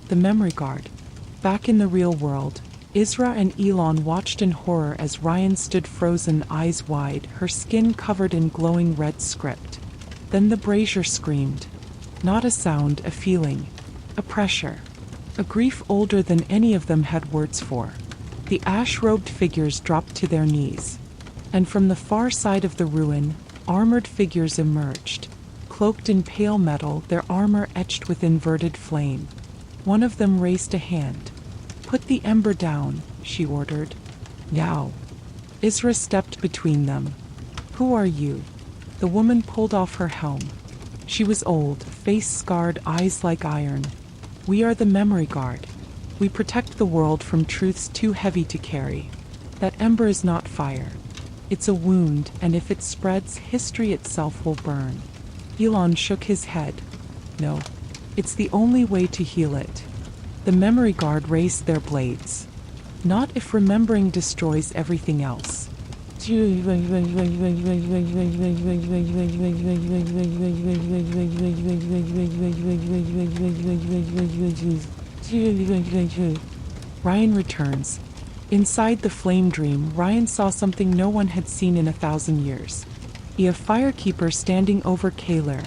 The memory guard. Back in the real world, Isra and Elon watched in horror as Ryan stood frozen, eyes wide, her skin covered in glowing red script. Then the brazier screamed. Not a sound, a feeling, a pressure, a grief older than any of them had words for. The ash-robed figures dropped to their knees, and from the far side of the ruin, armored figures emerged, cloaked in pale metal, their armor etched with inverted flame. One of them raised a hand. Put the ember down, she ordered. Now. Isra stepped between them. Who are you? The woman pulled off her helm. She was old, face scarred, eyes like iron. We are the memory guard. We protect the world from truths too heavy to carry. That ember is not fire. It's a wound, and if it spreads, history itself will burn. Elon shook his head. No, it's the only way to heal it. The memory guard raised their blades. Not if remembering destroys everything else. Ryan returns. Inside the flame dream, Ryan saw something no one had seen in 1,000 years. A firekeeper standing over Kaler,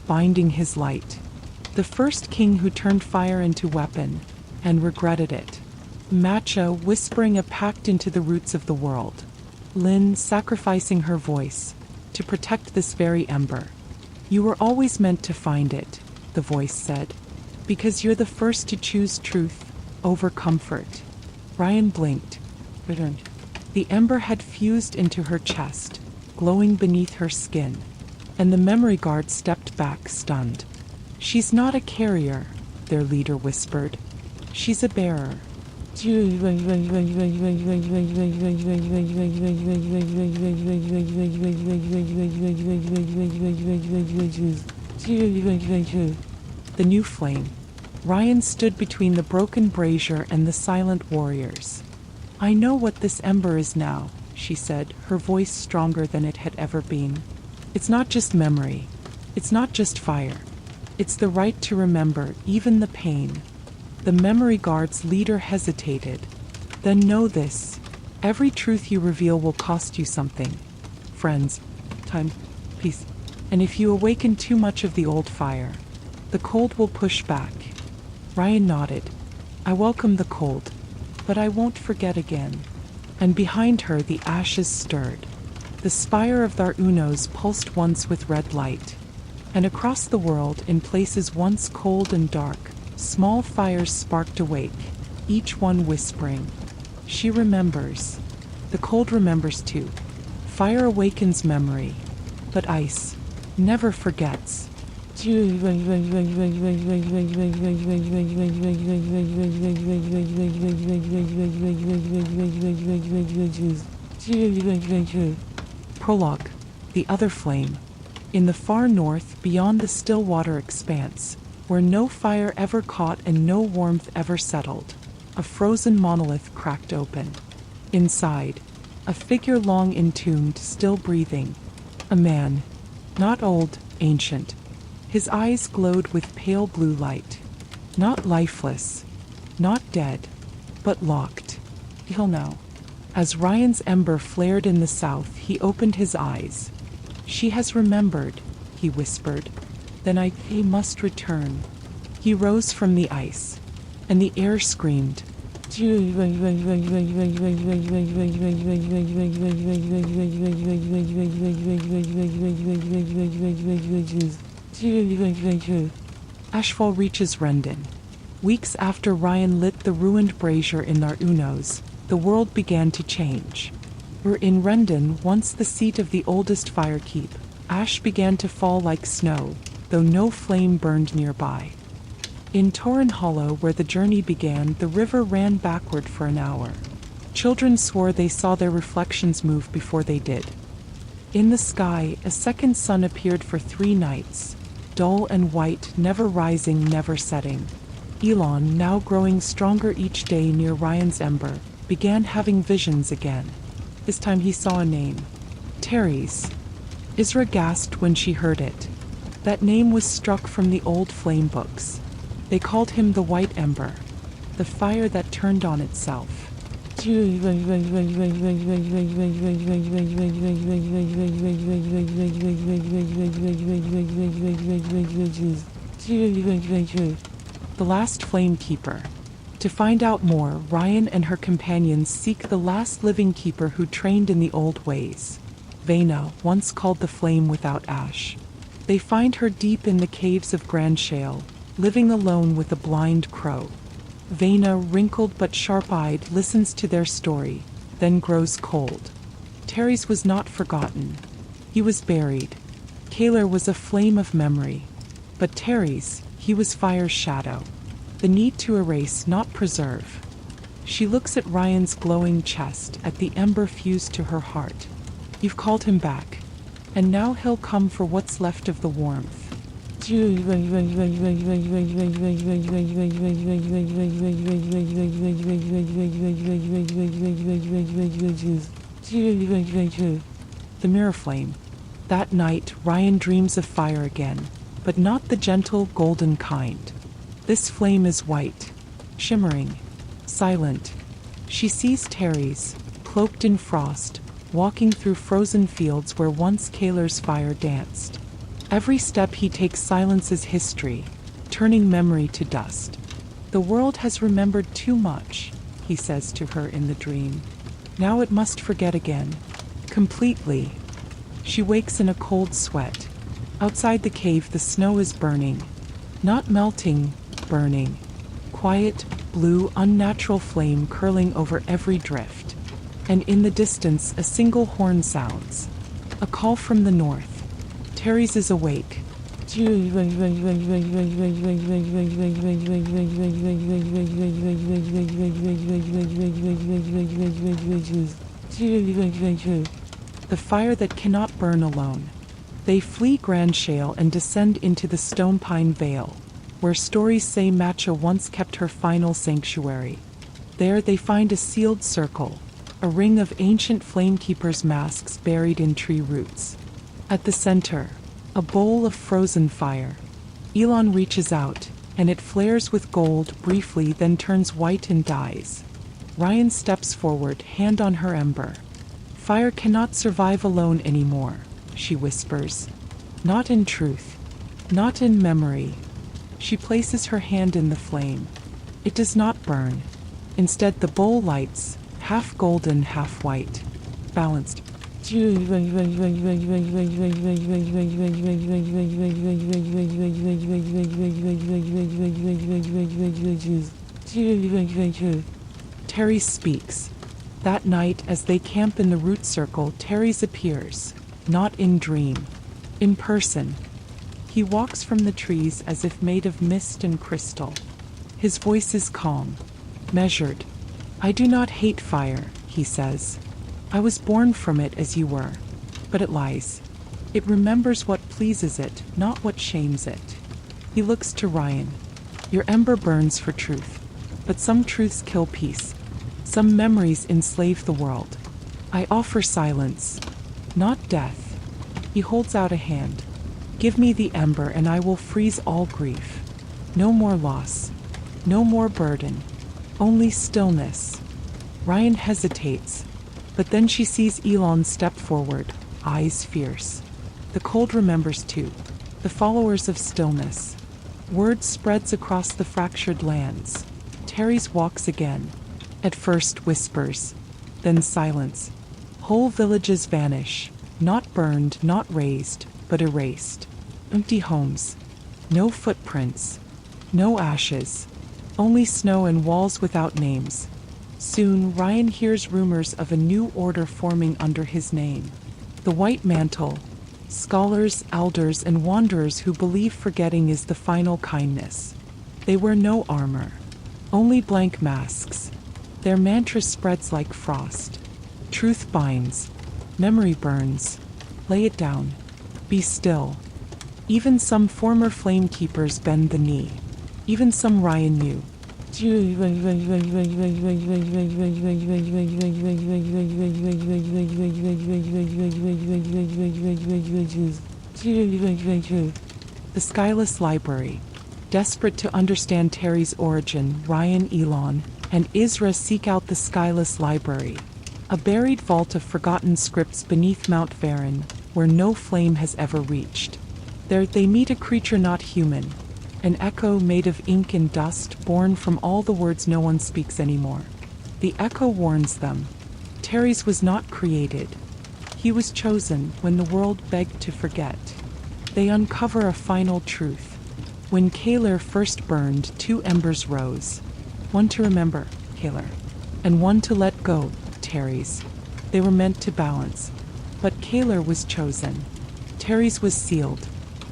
binding his light. The first king who turned fire into weapon, and regretted it. Matcha whispering a pact into the roots of the world. Lynn sacrificing her voice, to protect this very ember. You were always meant to find it, the voice said. Because you're the first to choose truth over comfort. Ryan blinked. The ember had fused into her chest, glowing beneath her skin, and the memory guard stepped back, stunned. She's not a carrier, their leader whispered. She's a bearer. The new flame. Ryan stood between the broken brazier and the silent warriors. I know what this ember is now, she said, her voice stronger than it had ever been. It's not just memory. It's not just fire. It's the right to remember, even the pain. The memory guard's leader hesitated. Then know this. Every truth you reveal will cost you something. Friends, time, peace. And if you awaken too much of the old fire, the cold will push back. Ryan nodded. I welcome the cold, but I won't forget again. And behind her the ashes stirred. The spire of their Unos pulsed once with red light. And across the world, in places once cold and dark, small fires sparked awake, each one whispering. She remembers. The cold remembers too. Fire awakens memory, but ice never forgets. Prologue. The Other Flame. In the far north, beyond the still water expanse, where no fire ever caught and no warmth ever settled, a frozen monolith cracked open. Inside, a figure long entombed, still breathing. A man, not old, ancient. His eyes glowed with pale blue light. Not lifeless, not dead, but locked. He'll know. As Ryan's ember flared in the south, he opened his eyes. She has remembered, he whispered. Then I must return. He rose from the ice, and the air screamed. Ashfall reaches Rendon. Weeks after Ryan lit the ruined brazier in Narunos, the world began to change. In Rendon, once the seat of the oldest firekeep, ash began to fall like snow, though no flame burned nearby. In Torren Hollow, where the journey began, the river ran backward for an hour. Children swore they saw their reflections move before they did. In the sky, a second sun appeared for 3 nights, dull and white, never rising, never setting. Elon, now growing stronger each day near Ryan's ember, began having visions again. This time he saw a name. Terry's. Isra gasped when she heard it. That name was struck from the old flame books. They called him the White Ember, the fire that turned on itself. The last Flamekeeper. To find out more, Ryan and her companions seek the last living keeper who trained in the old ways. Vena, once called the Flame Without Ash. They find her deep in the caves of Grand Shale, living alone with a blind crow. Vena, wrinkled but sharp-eyed, listens to their story, then grows cold. Terry's was not forgotten. He was buried. Kaler was a flame of memory. But Terry's, he was fire's shadow. The need to erase, not preserve. She looks at Ryan's glowing chest, at the ember fused to her heart. You've called him back, and now he'll come for what's left of the warmth. The Mirror Flame. That night, Ryan dreams of fire again, but not the gentle, golden kind. This flame is white, shimmering, silent. She sees Terry's, cloaked in frost, walking through frozen fields where once Kaler's fire danced. Every step he takes silences history, turning memory to dust. The world has remembered too much, he says to her in the dream. Now it must forget again, completely. She wakes in a cold sweat. Outside the cave, the snow is burning. Not melting, burning. Quiet, blue, unnatural flame curling over every drift. And in the distance, a single horn sounds. A call from the north. Terry's is awake. The fire that cannot burn alone. They flee Grand Shale and descend into the Stone Pine Vale, where stories say Matcha once kept her final sanctuary. There they find a sealed circle, a ring of ancient flamekeepers' masks buried in tree roots. At the center, a bowl of frozen fire. Elon reaches out, and it flares with gold briefly, then turns white and dies. Ryan steps forward, hand on her ember. Fire cannot survive alone anymore, she whispers. Not in truth, not in memory. She places her hand in the flame. It does not burn. Instead, the bowl lights, half golden, half white, balanced. Terry speaks. That night, as they camp in the root circle, Terry's appears, not in dream, in person. He walks from the trees as if made of mist and crystal. His voice is calm, measured. I do not hate fire, he says. I was born from it as you were. But it lies. It remembers what pleases it, not what shames it. He looks to Ryan. Your ember burns for truth. But some truths kill peace. Some memories enslave the world. I offer silence, not death. He holds out a hand. Give me the ember and I will freeze all grief. No more loss. No more burden. Only stillness. Ryan hesitates, but then she sees Elon step forward, eyes fierce. The cold remembers too. The followers of stillness. Word spreads across the fractured lands. Terry's walks again. At first whispers, then silence. Whole villages vanish, not burned, not razed, but erased. Empty homes. No footprints. No ashes. Only snow and walls without names. Soon, Ryan hears rumors of a new order forming under his name. The White Mantle. Scholars, elders, and wanderers who believe forgetting is the final kindness. They wear no armor. Only blank masks. Their mantra spreads like frost. Truth binds. Memory burns. Lay it down. Be still. Even some former flame keepers bend the knee. Even some Ryan knew. The Skyless Library. Desperate to understand Terry's origin, Ryan, Elon, and Isra seek out the Skyless Library, a buried vault of forgotten scripts beneath Mount Varen, where no flame has ever reached. There they meet a creature not human, an echo made of ink and dust, born from all the words no one speaks anymore. The echo warns them. Terry's was not created. He was chosen when the world begged to forget. They uncover a final truth. When Kaler first burned, two embers rose. One to remember, Kaler, and one to let go, Terry's. They were meant to balance. But Kaler was chosen. Terry's was sealed.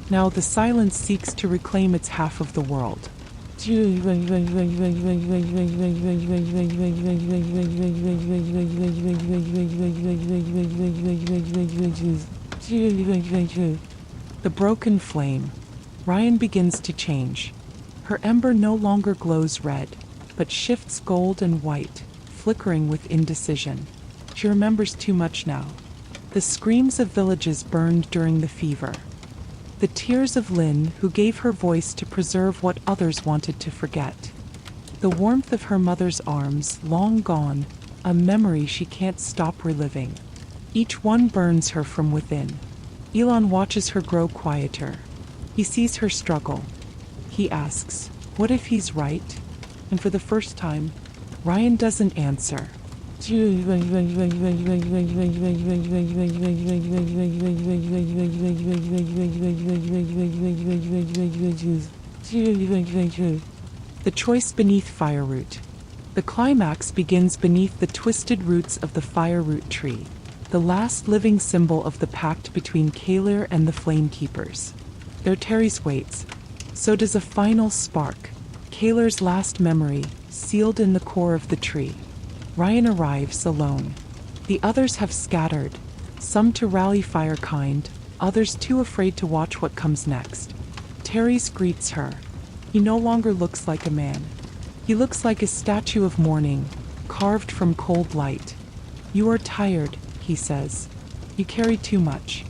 Now the silence seeks to reclaim its half of the world. The broken flame. Ryan begins to change. Her ember no longer glows red, but shifts gold and white, flickering with indecision. She remembers too much now. The screams of villages burned during the fever. The tears of Lynn, who gave her voice to preserve what others wanted to forget. The warmth of her mother's arms, long gone, a memory she can't stop reliving. Each one burns her from within. Elon watches her grow quieter. He sees her struggle. He asks, what if he's right? And for the first time, Ryan doesn't answer. The choice beneath fireroot. The climax begins beneath the twisted roots of the fireroot tree, the last living symbol of the pact between Kaler and the Flame Keepers. There Terry's waits. So does a final spark, Kaler's last memory, sealed in the core of the tree. Ryan arrives alone. The others have scattered, some to rally Firekind, others too afraid to watch what comes next. Terry's greets her. He no longer looks like a man. He looks like a statue of mourning, carved from cold light. You are tired, he says. You carry too much.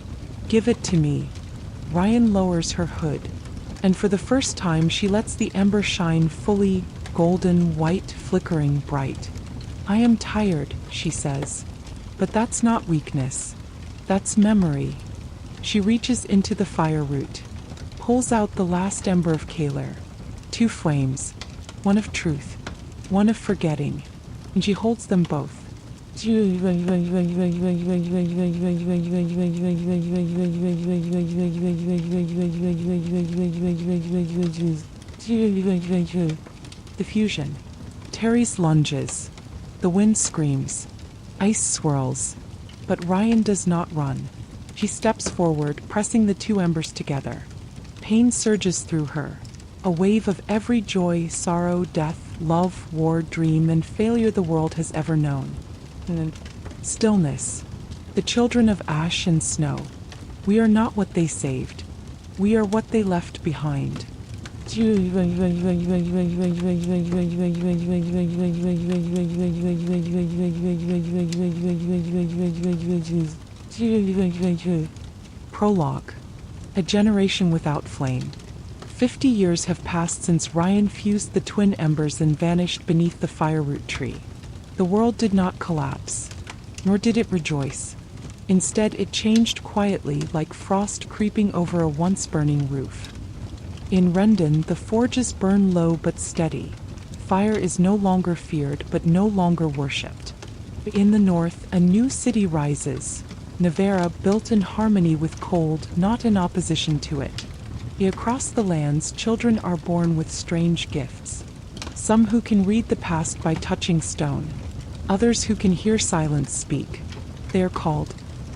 Give it to me. Ryan lowers her hood, and for the first time she lets the ember shine fully, golden, white, flickering, bright. I am tired, she says. But that's not weakness. That's memory. She reaches into the fire root, pulls out the last ember of Kaler. Two flames, one of truth, one of forgetting, and she holds them both. The fusion. Terry's lunges. The wind screams. Ice swirls. But Ryan does not run. She steps forward, pressing the two embers together. Pain surges through her. A wave of every joy, sorrow, death, love, war, dream, and failure the world has ever known. Stillness. The children of ash and snow. We are not what they saved. We are what they left behind. Prologue. A generation without flame. 50 years have passed since Ryan fused the twin embers and vanished beneath the fireroot tree. The world did not collapse, nor did it rejoice. Instead, it changed quietly, like frost creeping over a once-burning roof. In Rendon, the forges burn low but steady. Fire is no longer feared, but no longer worshipped. In the north, a new city rises, Navera, built in harmony with cold, not in opposition to it. Across the lands, children are born with strange gifts. Some who can read the past by touching stone, others who can hear silence speak. They are called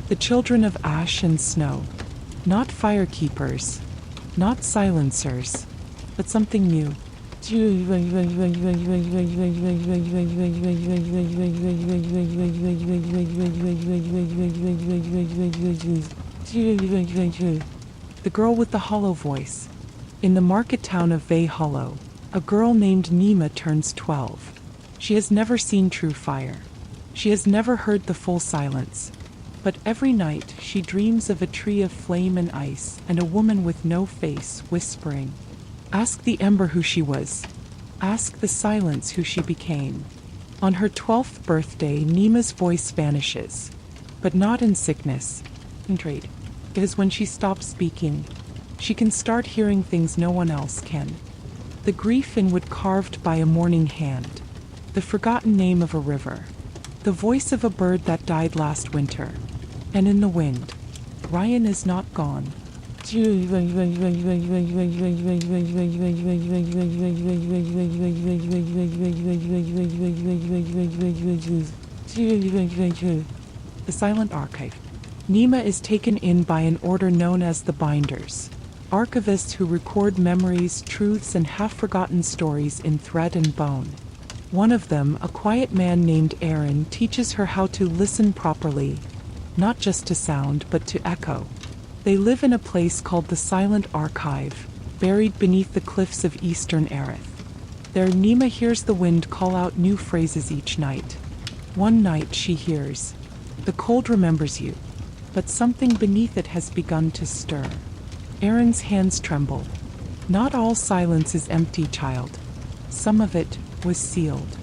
the children of ash and snow. Not firekeepers, not silencers, but something new. The girl with the hollow voice. In the market town of Vey Hollow, a girl named Nima turns 12. She has never seen true fire. She has never heard the full silence. But every night she dreams of a tree of flame and ice and a woman with no face whispering, "Ask the ember who she was. Ask the silence who she became." On her 12th birthday, Nima's voice vanishes. But not in sickness. It is when she stops speaking. She can start hearing things no one else can. The grief in wood carved by a mourning hand. The forgotten name of a river. The voice of a bird that died last winter. And in the wind, Ryan is not gone. The Silent Archive. Nima is taken in by an order known as the Binders, archivists who record memories, truths, and half-forgotten stories in thread and bone. One of them, a quiet man named Aaron, teaches her how to listen properly, not just to sound, but to echo. They live in a place called the Silent Archive, buried beneath the cliffs of eastern Erith. There Nima hears the wind call out new phrases each night. One night she hears, "The cold remembers you," but something beneath it has begun to stir. Aaron's hands tremble. Not all silence is empty, child. Some of it was sealed.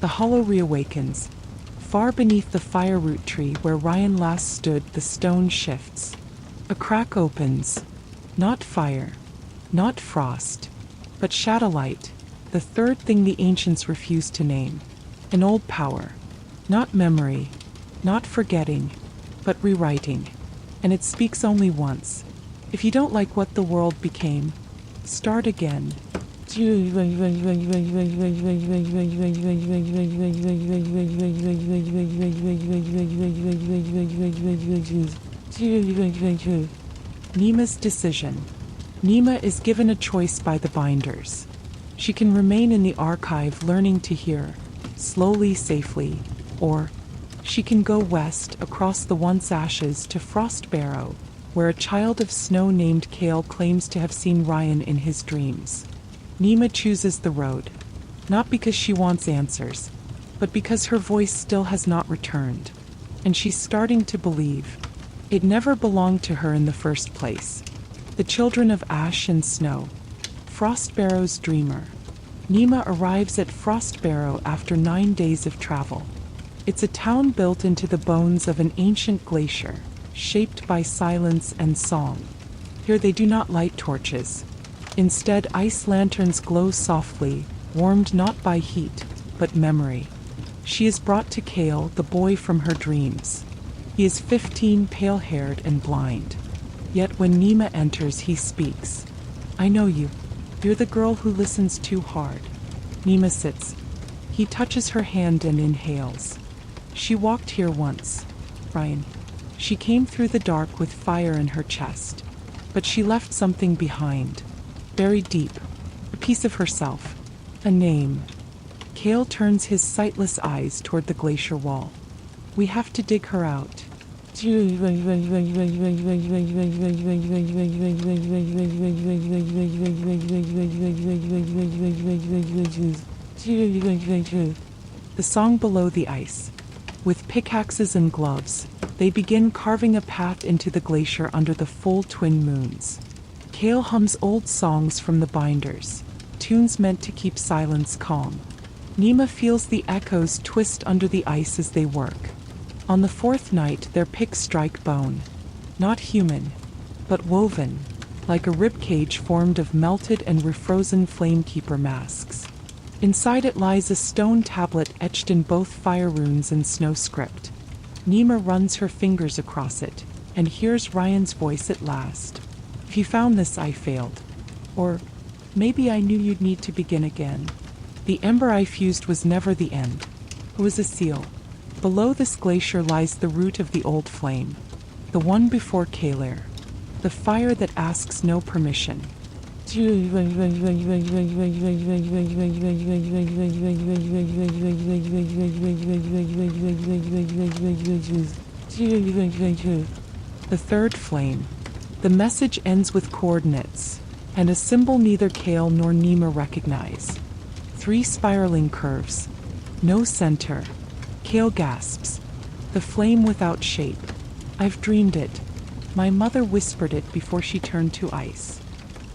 The hollow reawakens. Far beneath the fireroot tree where Ryan last stood, the stone shifts. A crack opens. Not fire, not frost, but shadowlight, the third thing the ancients refused to name. An old power. Not memory, not forgetting, but rewriting. And it speaks only once. If you don't like what the world became, start again. Nima's decision. Nima is given a choice by the Binders. She can remain in the archive learning to hear, slowly, safely, or she can go west across the once ashes to Frostbarrow, where a child of snow named Kale claims to have seen Ryan in his dreams. Nima chooses the road, not because she wants answers, but because her voice still has not returned, and she's starting to believe it never belonged to her in the first place. The children of ash and snow. Frostbarrow's dreamer. Nima arrives at Frostbarrow after 9 days of travel. It's a town built into the bones of an ancient glacier, shaped by silence and song. Here they do not light torches. Instead, ice lanterns glow softly, warmed not by heat, but memory. She is brought to Kale, the boy from her dreams. He is 15, pale-haired and blind. Yet when Nima enters, he speaks. "I know you. You're the girl who listens too hard." Nima sits. He touches her hand and inhales. "She walked here once, Ryan. She came through the dark with fire in her chest. But she left something behind, buried deep, a piece of herself, a name. Kale turns his sightless eyes toward the glacier wall. We have to dig her out. The song below the ice. With pickaxes and gloves, they begin carving a path into the glacier under the full twin moons. Kale hums old songs from the binders, tunes meant to keep silence calm. Nima feels the echoes twist under the ice as they work. On the fourth night, their picks strike bone. Not human, but woven, like a ribcage formed of melted and refrozen flamekeeper masks. Inside it lies a stone tablet etched in both fire runes and snow script. Nima runs her fingers across it, and hears Ryan's voice at last. If you found this, I failed. Or, maybe I knew you'd need to begin again. The ember I fused was never the end. It was a seal. Below this glacier lies the root of the old flame. The one before Kaler. The fire that asks no permission. The third flame. The message ends with coordinates, and a symbol neither Kale nor Nima recognize. 3 spiraling curves. No center. Kale gasps. The flame without shape. I've dreamed it. My mother whispered it before she turned to ice.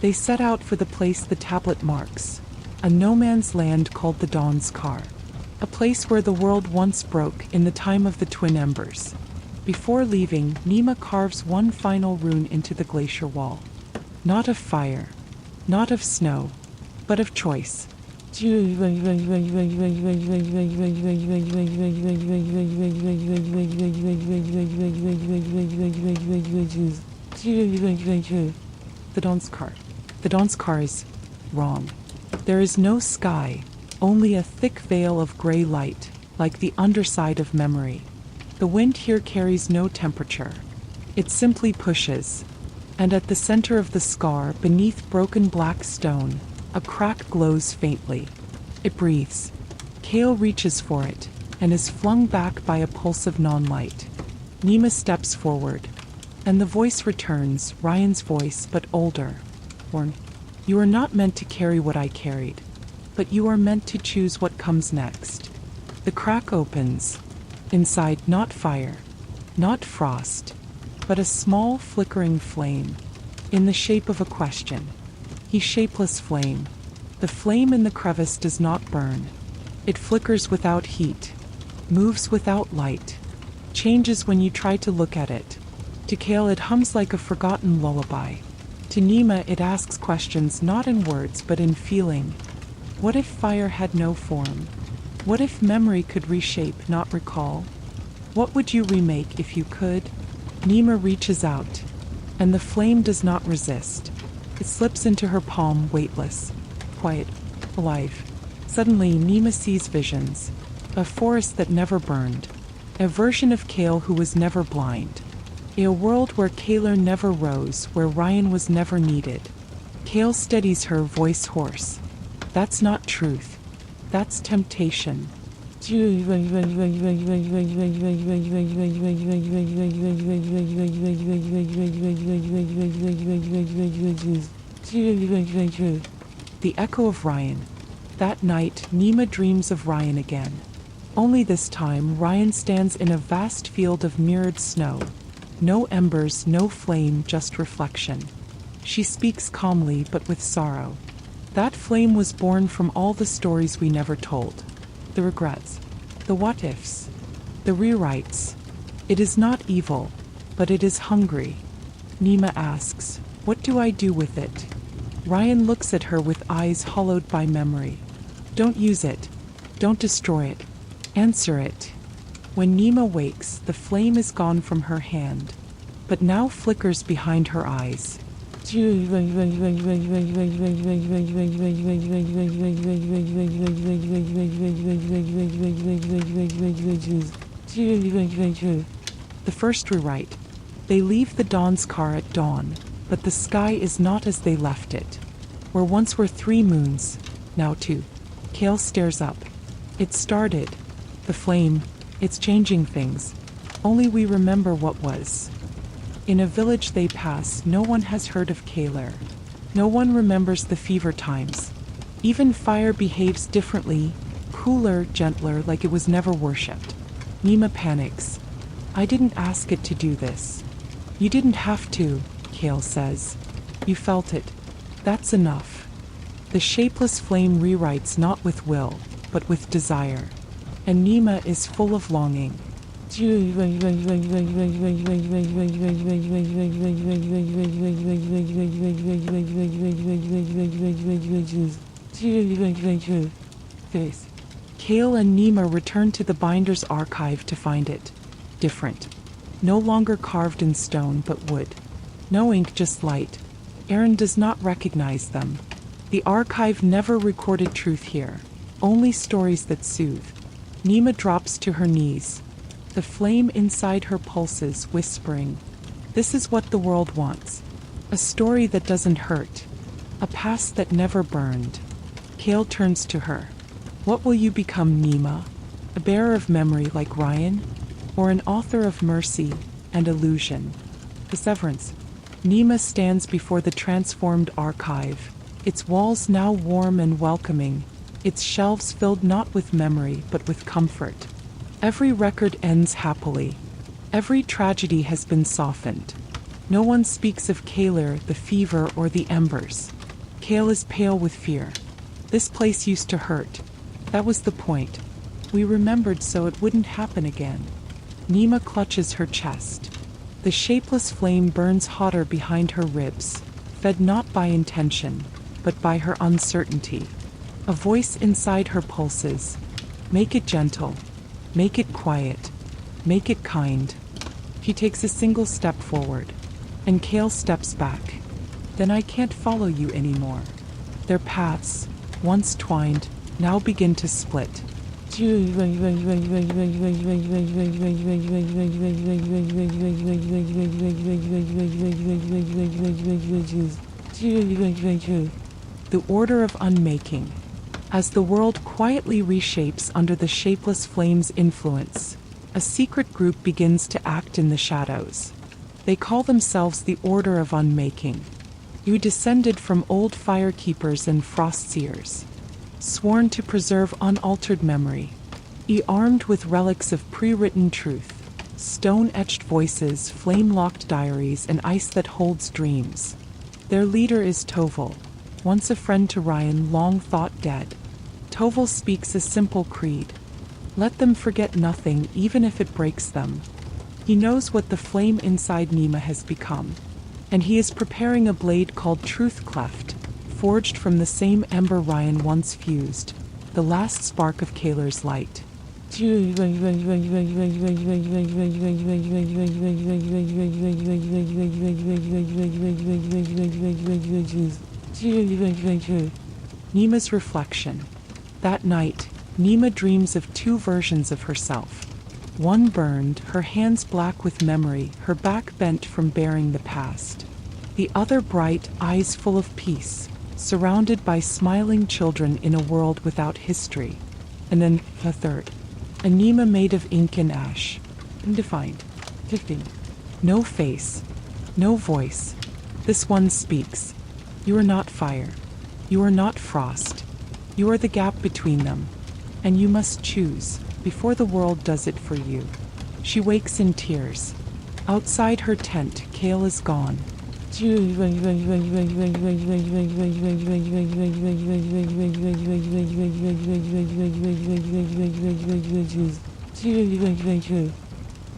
They set out for the place the tablet marks, a no-man's land called the Dawn's Car, a place where the world once broke in the time of the twin embers. Before leaving, Nima carves one final rune into the glacier wall. Not of fire, not of snow, but of choice. The Dawn's Car. The Dawn's Car is wrong. There is no sky, only a thick veil of gray light, like the underside of memory. The wind here carries no temperature. It simply pushes. And at the center of the scar, beneath broken black stone, a crack glows faintly. It breathes. Kale reaches for it, and is flung back by a pulse of non-light. Nima steps forward, and the voice returns, Ryan's voice, but older. Warn, you are not meant to carry what I carried, but you are meant to choose what comes next. The crack opens. Inside, not fire, not frost, but a small flickering flame, in the shape of a question. A shapeless flame. The flame in the crevice does not burn. It flickers without heat, moves without light, changes when you try to look at it. To Kale it hums like a forgotten lullaby. To Nima it asks questions not in words but in feeling. What if fire had no form? What if memory could reshape, not recall? What would you remake if you could? Nima reaches out, and the flame does not resist. It slips into her palm, weightless, quiet, alive. Suddenly, Nima sees visions. A forest that never burned. A version of Kale who was never blind. A world where Kaler never rose, where Ryan was never needed. Kale steadies her, voice hoarse. That's not truth. That's temptation. The echo of Ryan. That night, Nima dreams of Ryan again. Only this time, Ryan stands in a vast field of mirrored snow. No embers, no flame, just reflection. She speaks calmly, but with sorrow. That flame was born from all the stories we never told. The regrets. The what-ifs. The rewrites. It is not evil, but it is hungry. Nima asks, what do I do with it? Ryan looks at her with eyes hollowed by memory. Don't use it. Don't destroy it. Answer it. When Nima wakes, the flame is gone from her hand, but now flickers behind her eyes. The first rewrite. They leave the Dawn's Car at dawn, but the sky is not as they left it. Where once were 3 moons, now 2. Kale stares up. It started. The flame. It's changing things. Only we remember what was. In a village they pass, no one has heard of Kaler. No one remembers the fever times. Even fire behaves differently, cooler, gentler, like it was never worshipped. Nima panics. I didn't ask it to do this. You didn't have to, Kale says. You felt it. That's enough. The shapeless flame rewrites not with will, but with desire. And Nima is full of longing. Kale and Nima return to the binder's archive to find it different. No longer carved in stone but wood. No ink, just light. Aaron does not recognize them. The archive never recorded truth here, only stories that soothe. Nima drops to her knees. The flame inside her pulses, whispering, "This is what the world wants. A story that doesn't hurt. A past that never burned." Kale turns to her. "What will you become, Nima? A bearer of memory like Ryan? Or an author of mercy and illusion?" The severance. Nima stands before the transformed archive, its walls now warm and welcoming, its shelves filled not with memory but with comfort. Every record ends happily. Every tragedy has been softened. No one speaks of Kaler, the fever, or the embers. Kale is pale with fear. This place used to hurt. That was the point. We remembered so it wouldn't happen again. Nima clutches her chest. The shapeless flame burns hotter behind her ribs, fed not by intention, but by her uncertainty. A voice inside her pulses. Make it gentle. Make it quiet. Make it kind. He takes a single step forward, and Kale steps back. Then I can't follow you anymore. Their paths, once twined, now begin to split. The order of unmaking. As the world quietly reshapes under the shapeless flame's influence, a secret group begins to act in the shadows. They call themselves the Order of Unmaking. You descended from old firekeepers and frostseers, sworn to preserve unaltered memory, armed with relics of pre-written truth, stone-etched voices, flame-locked diaries, and ice that holds dreams. Their leader is Toval, once a friend to Ryan, long thought dead. Toval speaks a simple creed. Let them forget nothing, even if it breaks them. He knows what the flame inside Nima has become, and he is preparing a blade called Truth Cleft, forged from the same ember Ryan once fused, the last spark of Kaler's light. Nima's reflection. That night, Nima dreams of two versions of herself. One burned, her hands black with memory, her back bent from bearing the past. The other bright, eyes full of peace, surrounded by smiling children in a world without history. And then a third. A Nima made of ink and ash. Undefined. 15. No face. No voice. This one speaks. You are not fire. You are not frost. You are the gap between them. And you must choose, before the world does it for you. She wakes in tears. Outside her tent, Kale is gone.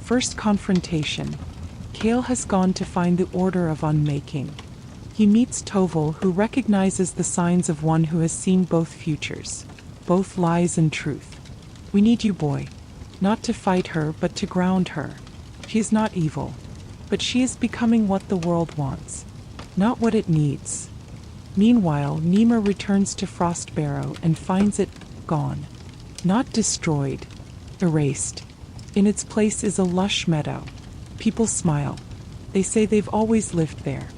First confrontation. Kale has gone to find the Order of Unmaking. He meets Toval, who recognizes the signs of one who has seen both futures, both lies and truth. We need you, boy. Not to fight her, but to ground her. She is not evil, but she is becoming what the world wants, not what it needs. Meanwhile, Nima returns to Frost Barrow and finds it gone. Not destroyed, erased. In its place is a lush meadow. People smile. They say they've always lived there.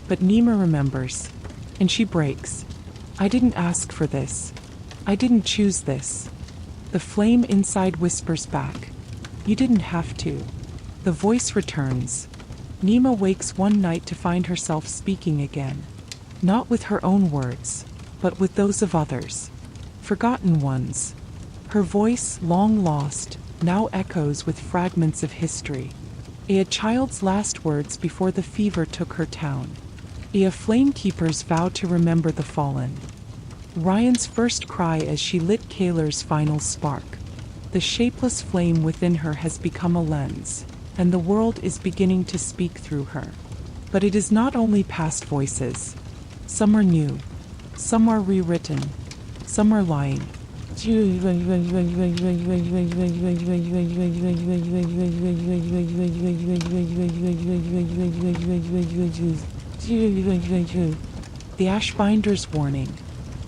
But Nima remembers, and she breaks. I didn't ask for this. I didn't choose this. The flame inside whispers back, "You didn't have to." The voice returns. Nima wakes one night to find herself speaking again. Not with her own words, but with those of others. Forgotten ones. Her voice, long lost, now echoes with fragments of history. A child's last words before the fever took her town. A flamekeeper's vow to remember the fallen. Ryan's first cry as she lit Kaler's final spark. The shapeless flame within her has become a lens, and the world is beginning to speak through her. But it is not only past voices. Some are new. Some are rewritten. Some are lying. The Ashbinder's warning.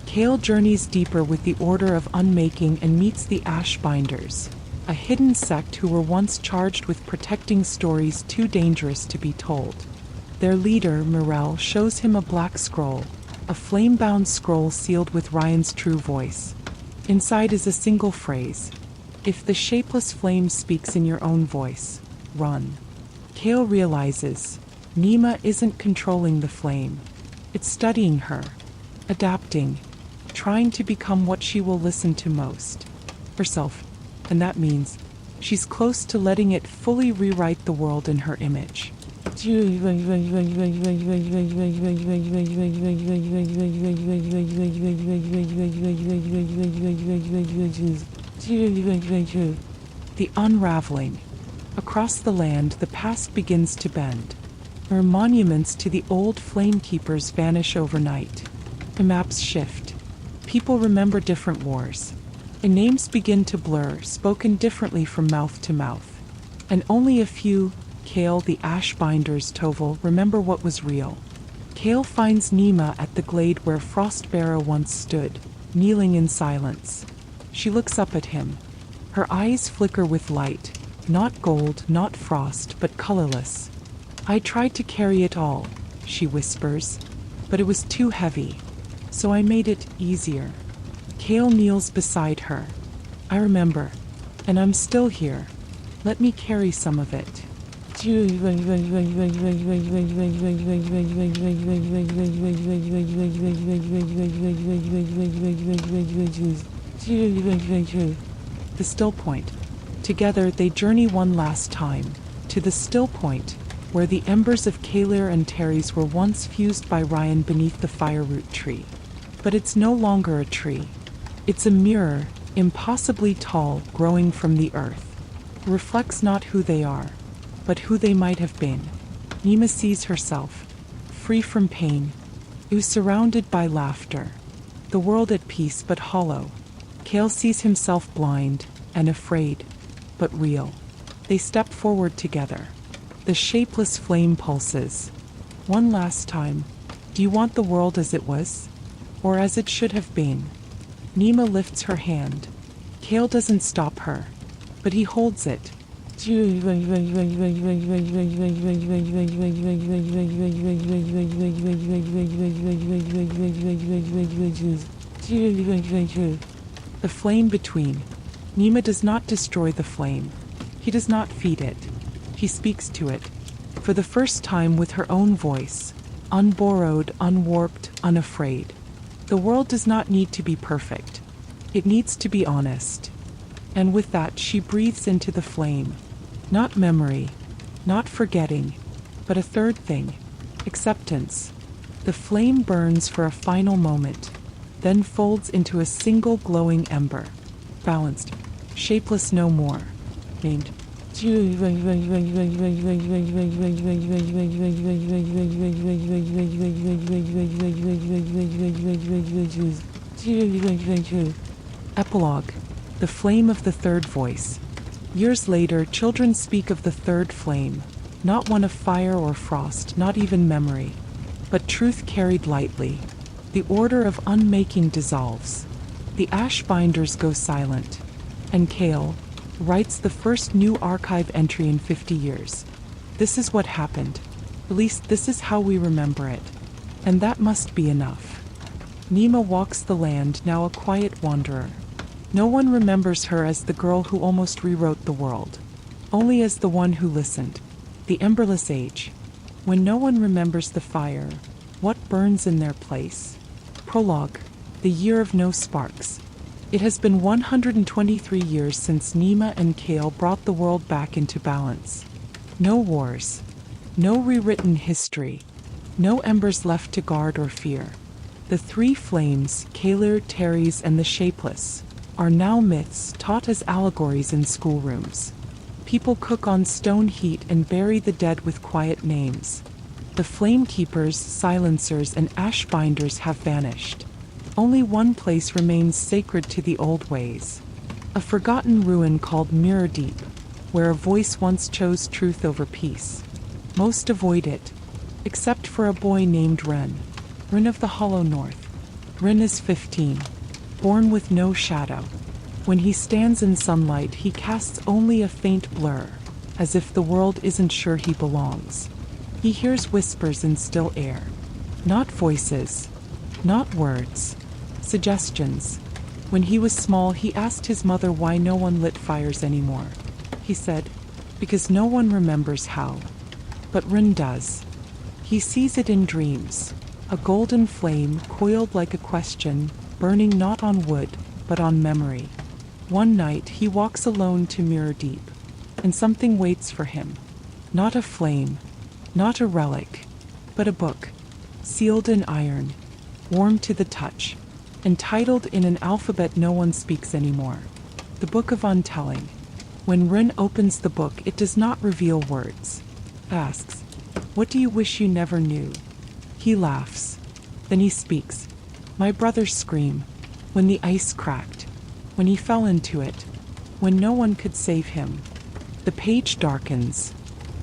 Kale journeys deeper with the Order of Unmaking and meets the Ashbinders, a hidden sect who were once charged with protecting stories too dangerous to be told. Their leader, Morel, shows him a black scroll, a flame-bound scroll sealed with Ryan's true voice. Inside is a single phrase: "If the shapeless flame speaks in your own voice, run." Kale realizes Nima isn't controlling the flame. It's studying her, adapting, trying to become what she will listen to most, herself. And that means she's close to letting it fully rewrite the world in her image. The unraveling. Across the land, the past begins to bend. Her monuments to the old flamekeepers vanish overnight. The maps shift. People remember different wars. And names begin to blur, spoken differently from mouth to mouth. And only a few, Kale, the Ashbinders, Toval, remember what was real. Kale finds Nima at the glade where Frostbearer once stood, kneeling in silence. She looks up at him. Her eyes flicker with light, not gold, not frost, but colorless. "I tried to carry it all," she whispers, "but it was too heavy. So I made it easier." Kale kneels beside her. "I remember, and I'm still here. Let me carry some of it." The still point. Together they journey one last time, to the still point, where the embers of Kaler and Terry's were once fused by Ryan beneath the fireroot tree. But it's no longer a tree. It's a mirror, impossibly tall, growing from the earth. Reflects not who they are, but who they might have been. Nima sees herself, free from pain, surrounded by laughter. The world at peace but hollow. Kale sees himself blind and afraid, but real. They step forward together. The shapeless flame pulses. One last time. Do you want the world as it was? Or as it should have been? Nima lifts her hand. Kale doesn't stop her, but he holds it. The flame between. Nima does not destroy the flame. He does not feed it. He speaks to it, for the first time with her own voice, unborrowed, unwarped, unafraid. The world does not need to be perfect. It needs to be honest. And with that she breathes into the flame. Not memory, not forgetting, but a third thing, acceptance. The flame burns for a final moment, then folds into a single glowing ember. Balanced, shapeless no more. Named. Epilogue. The flame of the third voice. Years later, children speak of the third flame, not one of fire or frost, not even memory, but truth carried lightly. The order of unmaking dissolves. The Ashbinders go silent, and Kale writes the first new archive entry in 50 years. This is what happened. At least this is how we remember it. And that must be enough. Nima walks the land, now a quiet wanderer. No one remembers her as the girl who almost rewrote the world. Only as the one who listened. The Emberless Age. When no one remembers the fire, what burns in their place? Prologue. The Year of No Sparks. It has been 123 years since Nima and Kale brought the world back into balance. No wars. No rewritten history. No embers left to guard or fear. The three flames, Kalir, Teres, and the Shapeless, are now myths taught as allegories in schoolrooms. People cook on stone heat and bury the dead with quiet names. The flame keepers, silencers, and ash binders have vanished. Only one place remains sacred to the old ways. A forgotten ruin called Mirror Deep, where a voice once chose truth over peace. Most avoid it, except for a boy named Ren. Ren of the Hollow North. Ren is 15, born with no shadow. When he stands in sunlight, he casts only a faint blur, as if the world isn't sure he belongs. He hears whispers in still air. Not voices, not words, suggestions. When he was small, he asked his mother why no one lit fires anymore. He said, because no one remembers how. But Rin does. He sees it in dreams. A golden flame, coiled like a question, burning not on wood, but on memory. One night, he walks alone to Mirror Deep, and something waits for him. Not a flame, not a relic, but a book, sealed in iron, warm to the touch, entitled in an alphabet no one speaks anymore. The Book of Untelling. When Rin opens the book, it does not reveal words. Asks, what do you wish you never knew? He laughs. Then he speaks. My brothers scream. When the ice cracked. When he fell into it. When no one could save him. The page darkens.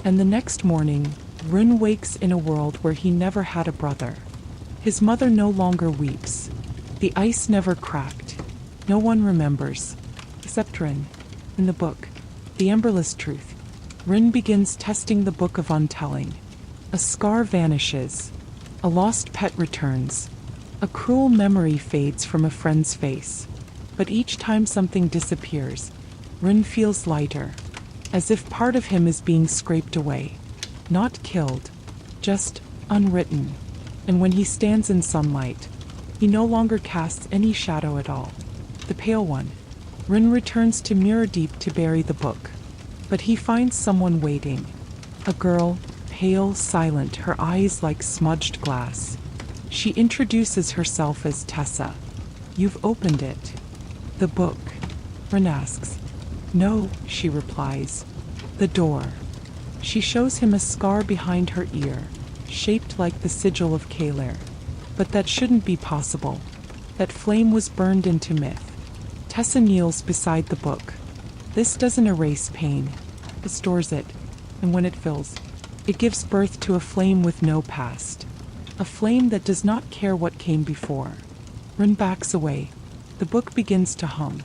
And the next morning, Rin wakes in a world where he never had a brother. His mother no longer weeps. The ice never cracked. No one remembers. Except Rin. In the book, The Emberless Truth, Rin begins testing the Book of Untelling. A scar vanishes. A lost pet returns. A cruel memory fades from a friend's face. But each time something disappears, Rin feels lighter, as if part of him is being scraped away. Not killed, just unwritten. And when he stands in sunlight, he no longer casts any shadow at all. The Pale One. Rin returns to Mirror Deep to bury the book. But he finds someone waiting. A girl, pale, silent, her eyes like smudged glass. She introduces herself as Tessa. You've opened it. The book. Rin asks. No, she replies. The door. She shows him a scar behind her ear, shaped like the sigil of Kalir. But that shouldn't be possible. That flame was burned into myth. Tessa kneels beside the book. This doesn't erase pain. It stores it, and when it fills, it gives birth to a flame with no past. A flame that does not care what came before. Rin backs away. The book begins to hum.